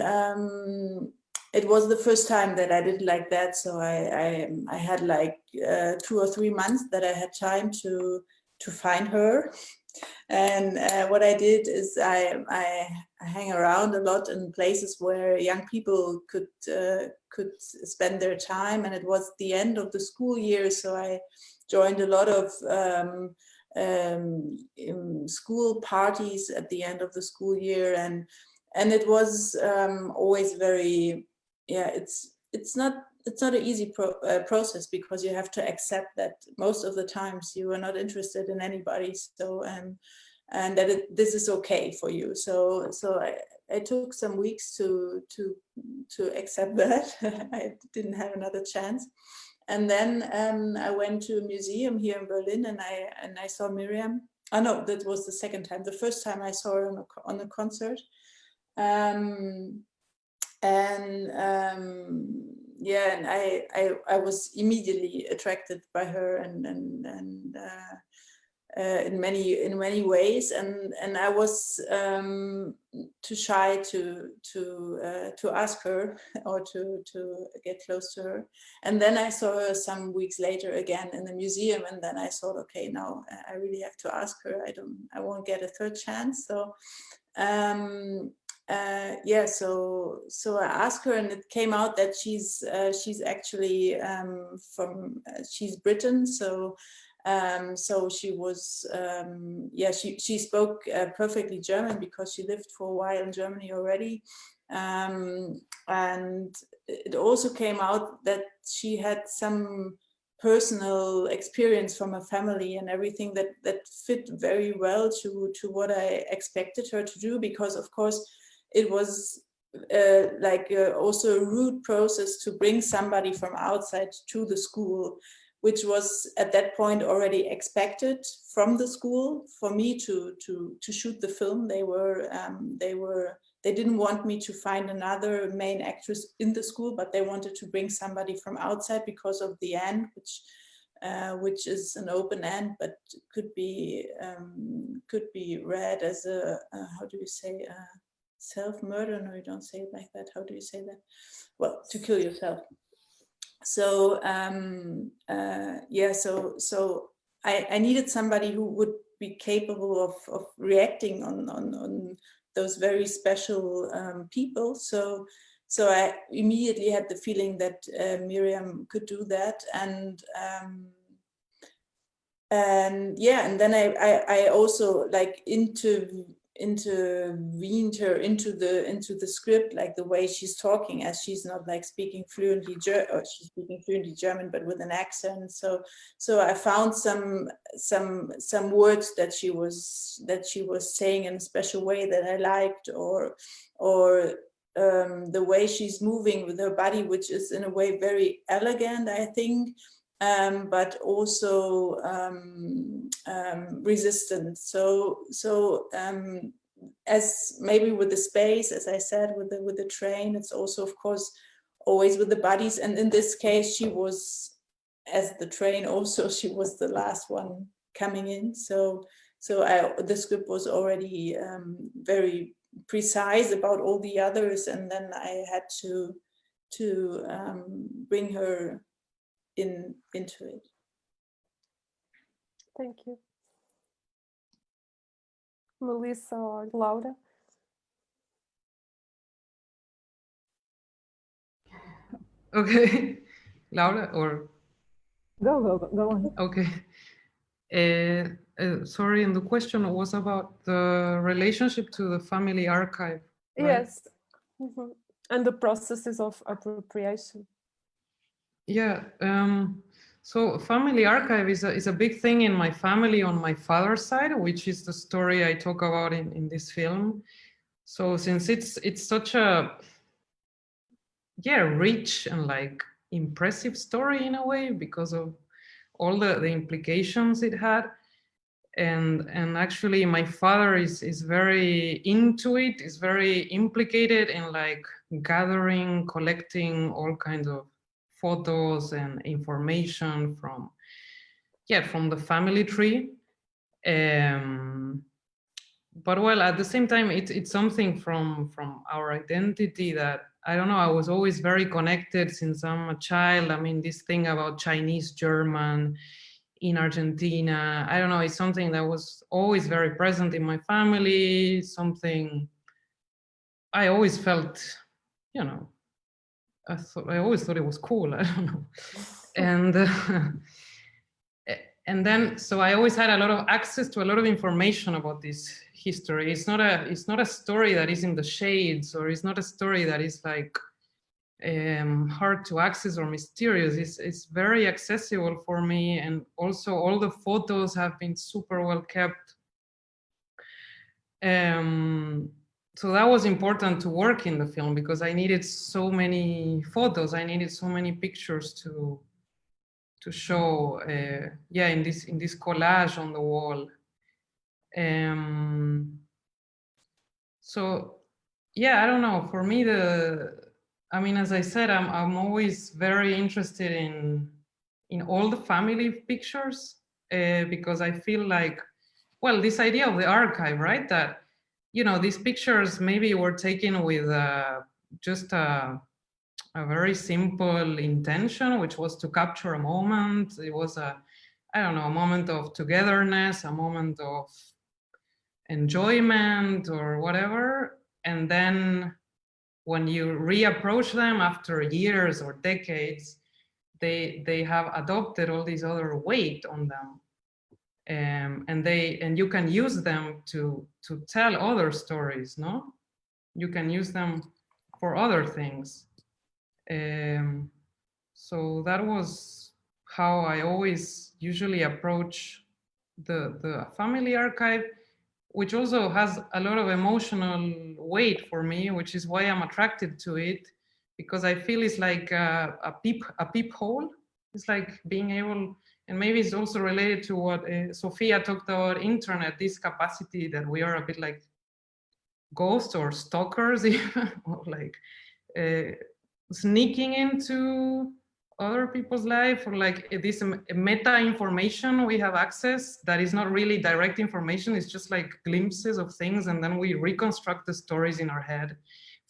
it was the first time that I did like that. So I had like 2 or 3 months that I had time to find her. And what I did is I hang around a lot in places where young people could spend their time. And it was the end of the school year, so I joined a lot of school parties at the end of the school year, and it was always very, yeah, it's not an easy process, because you have to accept that most of the times you are not interested in anybody, so and that this is okay for you. So I took some weeks to accept that. I didn't have another chance. And then I went to a museum here in Berlin, and I saw Miriam. Oh no, that was the second time. The first time I saw her on a concert. Yeah, and I was immediately attracted by her, and in many ways, and I was too shy to ask her or to get close to her. And then I saw her some weeks later again in the museum, and then I thought, okay, now I really have to ask her. I won't get a third chance. So yeah, so I asked her, and it came out that she's actually she's Britain, so she was yeah, she spoke perfectly German, because she lived for a while in Germany already, and it also came out that she had some personal experience from a family and everything that fit very well to what I expected her to do, because of course it was also a rude process to bring somebody from outside to the school, which was at that point already expected from the school for me to shoot the film. They didn't want me to find another main actress in the school, but they wanted to bring somebody from outside because of the end, which is an open end, but could be read as a how do you say, self-murder? No, you don't say it like that. How do you say that? Well, to kill yourself. So yeah, so I needed somebody who would be capable of reacting on those very special people. So I immediately had the feeling that Miriam could do that, and yeah, and then I also like intervened her into the script, like the way she's talking, as she's not like speaking fluently she's speaking fluently German, but with an accent. So I found some words that she was saying in a special way that I liked, or the way she's moving with her body, which is in a way very elegant, I think. But also resistant. So as maybe with the space, as I said, with the train, it's also of course always with the bodies. And in this case, she was, as the train also, she was the last one coming in. So the script was already very precise about all the others, and then I had to bring her into it. Thank you. Melissa or Laura? Okay, Laura, or Go on. okay. Sorry, and the question was about the relationship to the family archive, right? Yes. Mm-hmm. And the processes of appropriation. Yeah, so family archive is a big thing in my family on my father's side, which is the story I talk about in this film. So since it's such a rich and like impressive story in a way, because of all the implications it had, and actually my father is very into it, is very implicated in like gathering, collecting all kinds of photos and information from the family tree. but well, at the same time, it's something from our identity that, I don't know, I was always very connected since I'm a child. I mean, this thing about Chinese, German in Argentina, I don't know, it's something that was always very present in my family, something I always felt, you know, I always thought it was cool, I don't know. And then, so I always had a lot of access to a lot of information about this history. It's not a story that is in the shades, or it's not a story that is like hard to access or mysterious. It's very accessible for me, and also all the photos have been super well kept. So that was important to work in the film, because I needed so many photos, I needed so many pictures to show, yeah, in this collage on the wall. So yeah, I don't know, for me, I mean, as I said, I'm always very interested in all the family pictures, because I feel like, well, this idea of the archive, right? That, you know, these pictures maybe were taken with just a very simple intention, which was to capture a moment. It was I don't know, a moment of togetherness, a moment of enjoyment or whatever. And then when you reapproach them after years or decades, they have adopted all this other weight on them. And you can use them to tell other stories, no? You can use them for other things. So that was how I always usually approach the family archive, which also has a lot of emotional weight for me, which is why I'm attracted to it, because I feel it's like a peephole. It's like being able, and maybe it's also related to what Sofia talked about internet, this capacity that we are a bit like ghosts or stalkers, even, or like sneaking into other people's life, or like this meta information we have access that is not really direct information. It's just like glimpses of things, and then we reconstruct the stories in our head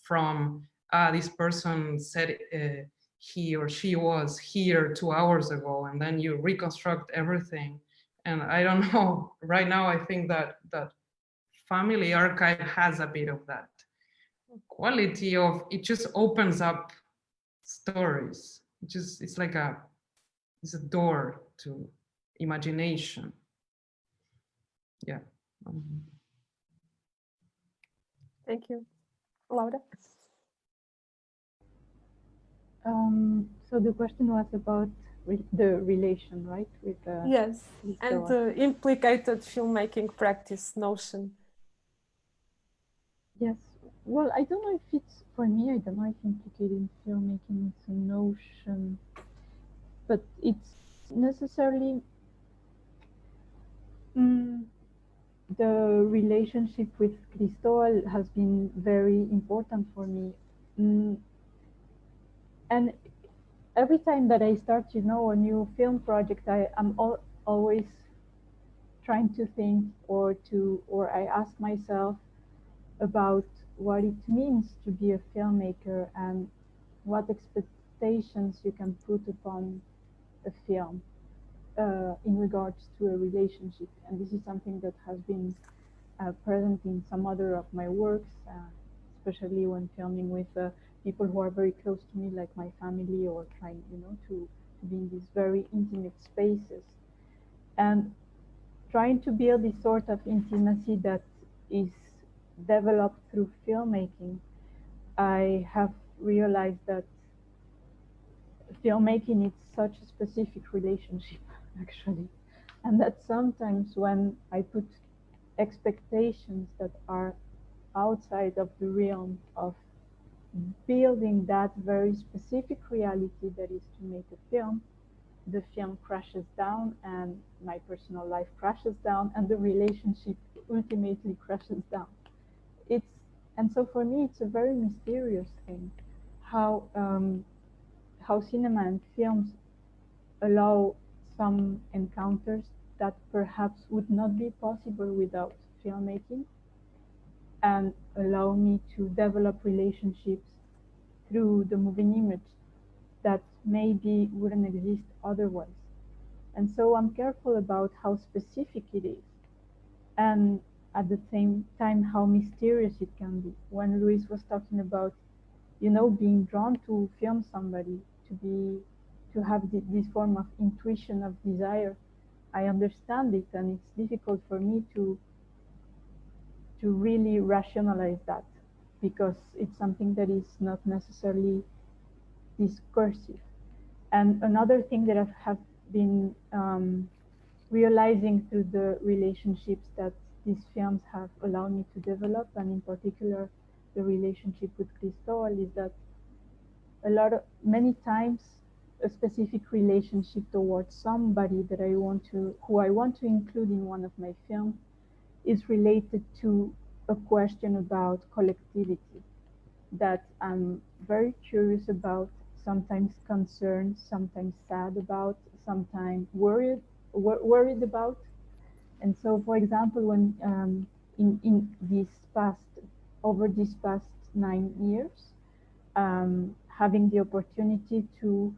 from this person said he or she was here 2 hours ago, and then you reconstruct everything. And I don't know, right now I think that family archive has a bit of that quality of, it just opens up stories. It's like it's a door to imagination. Yeah. Thank you. Laura? So the question was about the relation, right? With yes, with and the implicated filmmaking practice notion. Yes. Well, I don't know if it's, for me, I don't know if implicated filmmaking is a notion, but it's necessarily the relationship with Cristóbal has been very important for me. And every time that I start, you know, a new film project, I'm always trying to think or I ask myself about what it means to be a filmmaker and what expectations you can put upon a film in regards to a relationship. And this is something that has been present in some other of my works, especially when filming with people who are very close to me, like my family, or trying, you know, to be in these very intimate spaces. And trying to build this sort of intimacy that is developed through filmmaking, I have realized that filmmaking is such a specific relationship, actually. And that sometimes when I put expectations that are outside of the realm of building that very specific reality that is to make a film, the film crashes down and my personal life crashes down and the relationship ultimately crashes down. And so for me, it's a very mysterious thing how cinema and films allow some encounters that perhaps would not be possible without filmmaking, and allow me to develop relationships through the moving image that maybe wouldn't exist otherwise. And so I'm careful about how specific it is, and at the same time how mysterious it can be. When Luis was talking about, you know, being drawn to film somebody, to have this form of intuition, of desire, I understand it, and it's difficult for me to really rationalize that, because it's something that is not necessarily discursive. And another thing that I have been realizing through the relationships that these films have allowed me to develop, and in particular the relationship with Cristóbal, is that many times a specific relationship towards somebody that who I want to include in one of my films is related to a question about collectivity that I'm very curious about, sometimes concerned, sometimes sad about, sometimes worried about. And so, for example, when over these past 9 years, having the opportunity to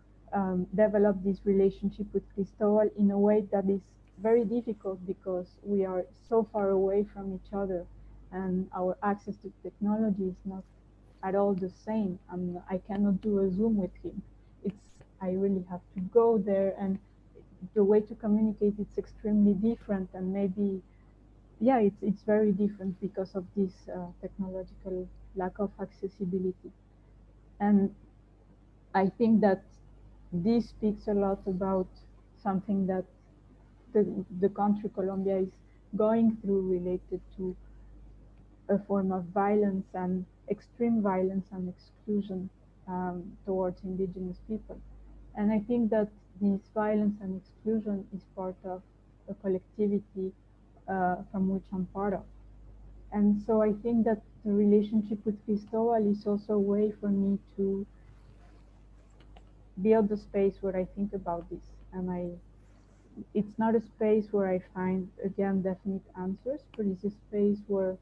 develop this relationship with Cristóbal in a way that is very difficult, because we are so far away from each other and our access to technology is not at all the same. I cannot do a Zoom with him. I really have to go there, and the way to communicate it's extremely different, and maybe, yeah, it's very different because of this technological lack of accessibility. And I think that this speaks a lot about something that the country Colombia is going through, related to a form of violence, and extreme violence and exclusion towards indigenous people. And I think that this violence and exclusion is part of a collectivity from which I'm part of. And so I think that the relationship with Cristóbal is also a way for me to build a space where I think about this. And it's not a space where I find, again, definite answers, but it's a space where,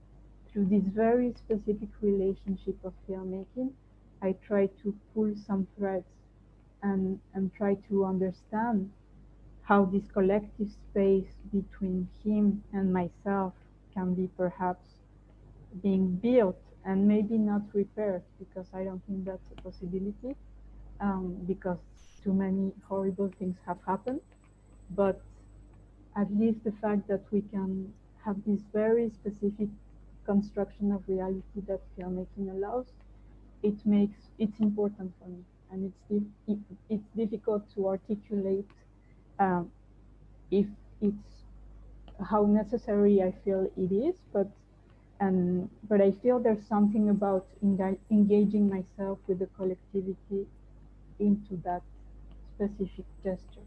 through this very specific relationship of filmmaking, I try to pull some threads and try to understand how this collective space between him and myself can be perhaps being built and maybe not repaired, because I don't think that's a possibility, because too many horrible things have happened. But at least the fact that we can have this very specific construction of reality that filmmaking allows, it's important for me, and it's difficult to articulate if it's how necessary I feel it is, but I feel there's something about engaging myself with the collectivity into that specific gesture.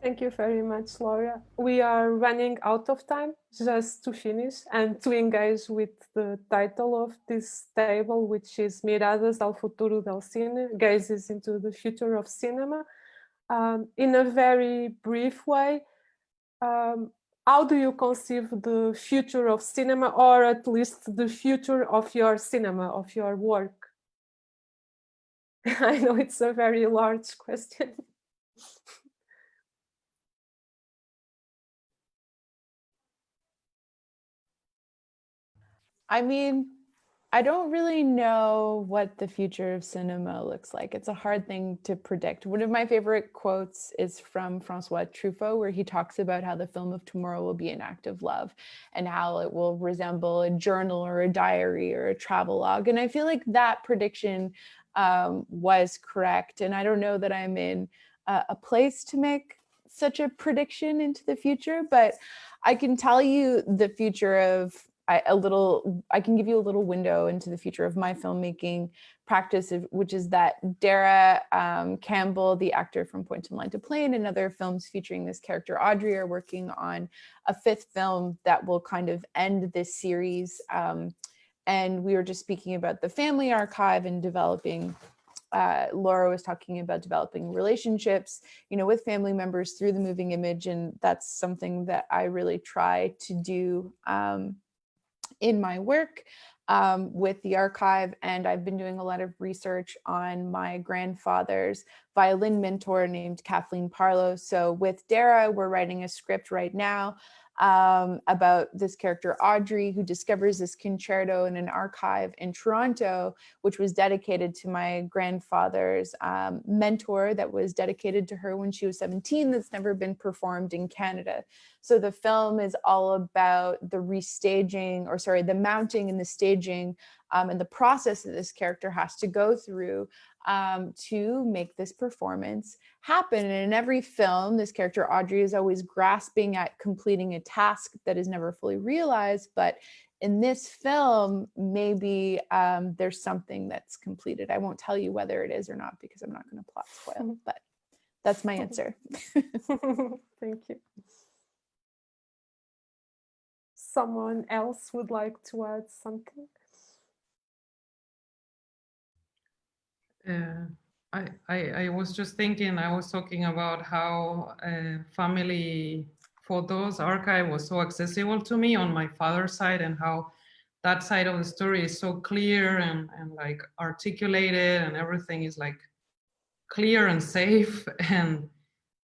Thank you very much, Laura. We are running out of time. Just to finish and to engage with the title of this table, which is Miradas ao Futuro del Cine, Gazes into the Future of Cinema. In a very brief way, how do you conceive the future of cinema, or at least the future of your cinema, of your work? I know it's a very large question. I mean, I don't really know what the future of cinema looks like. It's a hard thing to predict. One of my favorite quotes is from Francois Truffaut, where he talks about how the film of tomorrow will be an act of love and how it will resemble a journal or a diary or a travelogue. And I feel like that prediction was correct. And I don't know that I'm in a place to make such a prediction into the future, but I can tell you the future of I can give you a little window into the future of my filmmaking practice, which is that Dara Campbell, the actor from Point and Line to Plane, and other films featuring this character Audrey, are working on a 5th film that will kind of end this series. And we were just speaking about the family archive and developing. Laura was talking about developing relationships, with family members through the moving image, and that's something that I really try to do. in my work with the archive, and I've been doing a lot of research on my grandfather's violin mentor named Kathleen Parlow. So with Dara, we're writing a script right now about this character Audrey, who discovers this concerto in an archive in Toronto, which was dedicated to my grandfather's mentor, that was dedicated to her when she was 17, that's never been performed in Canada. So the film is all about the restaging, or sorry, the mounting and the staging and the process that this character has to go through to make this performance happen. And in every film, this character Audrey is always grasping at completing a task that is never fully realized. But in this film, maybe there's something that's completed. I won't tell you whether it is or not because I'm not going to plot spoil, but that's my answer. Thank you. Someone else would like to add something? I was just thinking, I was talking about how family photos archive was so accessible to me on my father's side, and how that side of the story is so clear and like articulated, and everything is like clear and safe. And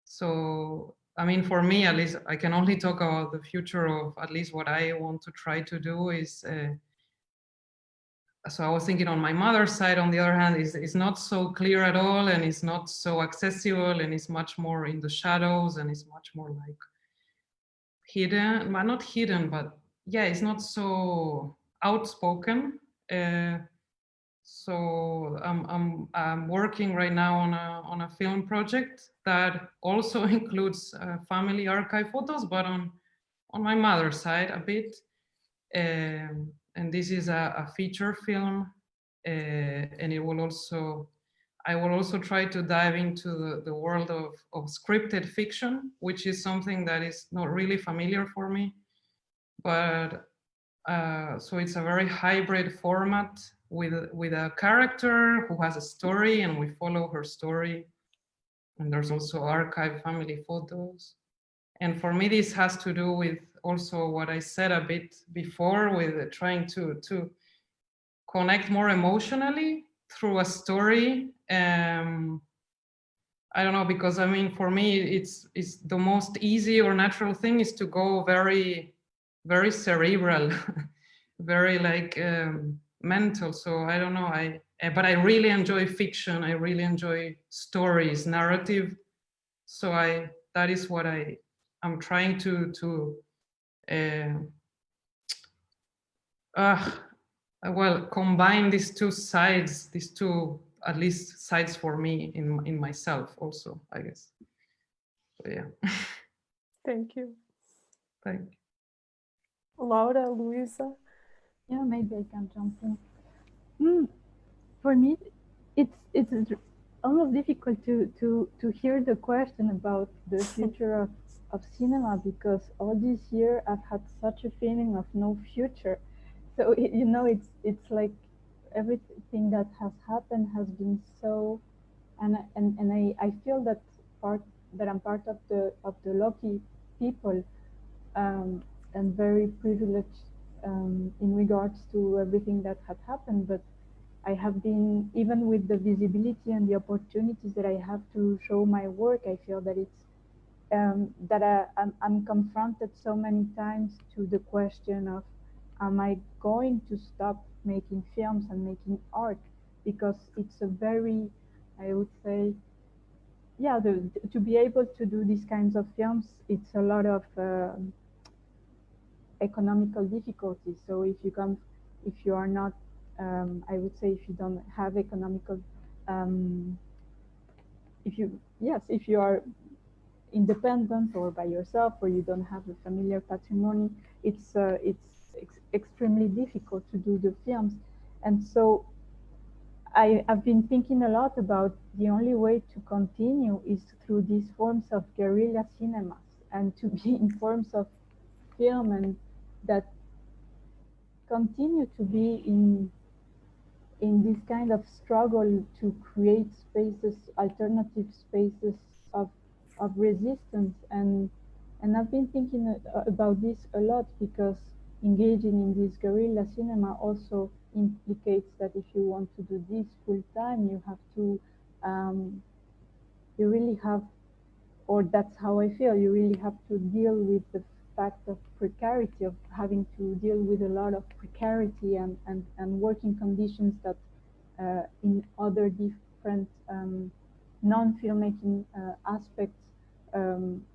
so, I mean, for me, at least, I can only talk about the future of at least what I want to try to do is, so I was thinking on my mother's side, on the other hand, is not so clear at all, and it's not so accessible, and it's much more in the shadows, and it's much more like hidden, but not hidden, but yeah, it's not so outspoken. So I'm working right now on a film project that also includes family archive photos, but on my mother's side a bit. And this is a feature film, and it will also, I will also try to dive into the world of scripted fiction, which is something that is not really familiar for me. But so it's a very hybrid format with a character who has a story, and we follow her story. And there's also archive family photos. And for me, this has to do with also what I said a bit before, with trying to connect more emotionally through a story. I don't know, because I mean, for me, it's the most easy or natural thing is to go very, very cerebral, very like mental. So I don't know, but I really enjoy fiction. I really enjoy stories, narrative. So that is what I'm trying to well, combine these two sides, these two at least sides for me in myself also, I guess. So yeah. Thank you. Thank you. Laura, Luisa? Yeah, maybe I can jump in. For me, it's almost difficult to hear the question about the future of cinema, because all this year I've had such a feeling of no future. So you know, it's like everything that has happened has been so, and I feel that I'm part of the lucky people, and very privileged in regards to everything that had happened. But I have been, even with the visibility and the opportunities that I have to show my work, I feel that it's I'm confronted so many times to the question of, am I going to stop making films and making art? Because it's a very, I would say, yeah, to be able to do these kinds of films, it's a lot of economical difficulties. So if you are not, I would say, if you don't have economical, if you are independent or by yourself, or you don't have a familiar patrimony, it's extremely difficult to do the films. And so I've been thinking a lot about the only way to continue is through these forms of guerrilla cinemas, and to be in forms of film and that continue to be in this kind of struggle to create spaces, alternative spaces of resistance. And I've been thinking about this a lot, because engaging in this guerrilla cinema also implicates that if you want to do this full time, you have to, you really have, or that's how I feel, you really have to deal with the fact of precarity, of having to deal with a lot of precarity and working conditions that in other different non-filmmaking aspects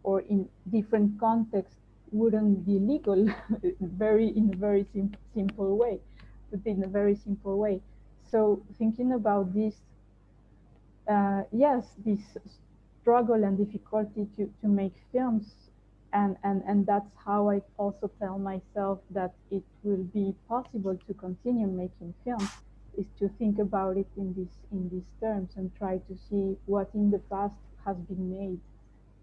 or in different contexts wouldn't be legal in a very simple way, but in a very simple way. So thinking about this, yes, this struggle and difficulty to make films, and that's how I also tell myself that it will be possible to continue making films, is to think about it in these terms and try to see what in the past has been made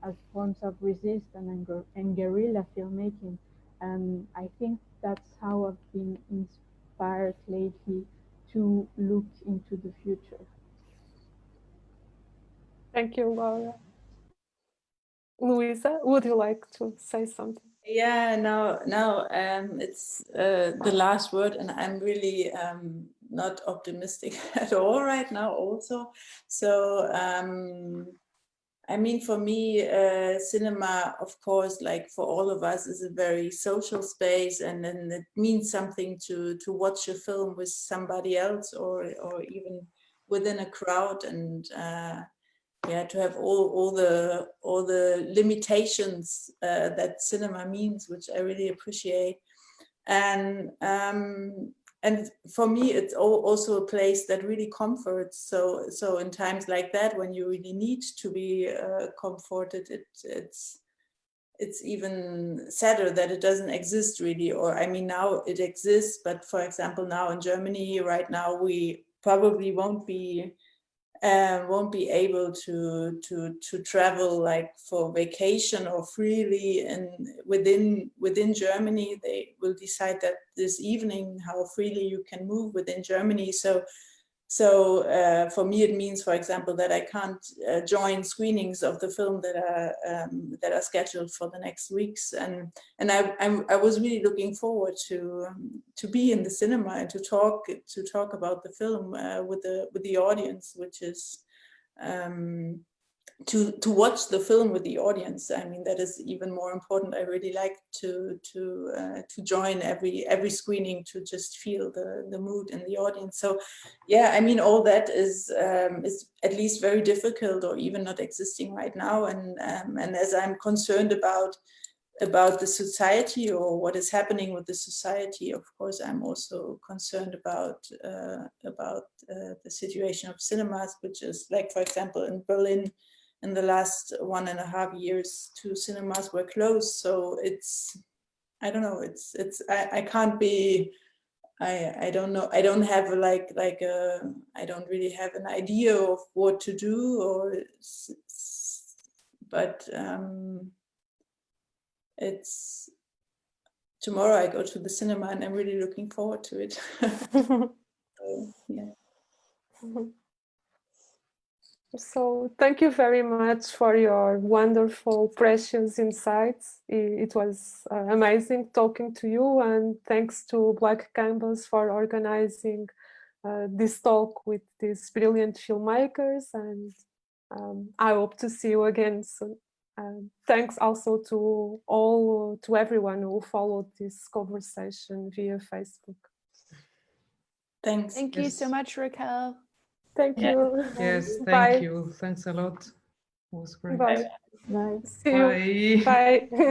as forms of resistance and guerrilla filmmaking. And I think that's how I've been inspired lately to look into the future. Thank you, Laura. Luisa, would you like to say something? Yeah, now it's the last word, and I'm really not optimistic at all right now also. So I mean, for me, cinema, of course, like for all of us, is a very social space, and then it means something to watch a film with somebody else, or even within a crowd, and yeah, to have all the limitations that cinema means, which I really appreciate. And for me, it's also a place that really comforts. So in times like that, when you really need to be comforted, it's even sadder that it doesn't exist really. Or I mean, now it exists, but for example, now in Germany right now, we probably won't be able to travel like for vacation or freely, and within Germany they will decide that this evening how freely you can move within Germany. So for me it means, for example, that I can't join screenings of the film that are scheduled for the next weeks, and I was really looking forward to be in the cinema and to talk about the film with the audience, which is to watch the film with the audience. I mean, that is even more important. I really like to join every screening, to just feel the mood in the audience. So yeah, I mean, all that is at least very difficult, or even not existing right now. And as I'm concerned about the society, or what is happening with the society, of course, I'm also concerned about the situation of cinemas, which is like, for example, in Berlin, in the last 1.5 years, 2 cinemas were closed. So it's, I don't know, I can't be, I don't know, I don't have I don't really have an idea of what to do, but it's, tomorrow I go to the cinema and I'm really looking forward to it. So, yeah. So thank you very much for your wonderful, precious insights. It was amazing talking to you, and thanks to Black Canvas for organizing this talk with these brilliant filmmakers, and I hope to see you again soon. Thanks also to everyone who followed this conversation via Facebook. Thanks. Thank you so much, Raquel. Thank you. Yes, Bye. thank you. Thanks a lot. It was great. Bye. Bye. See you. Bye. Bye.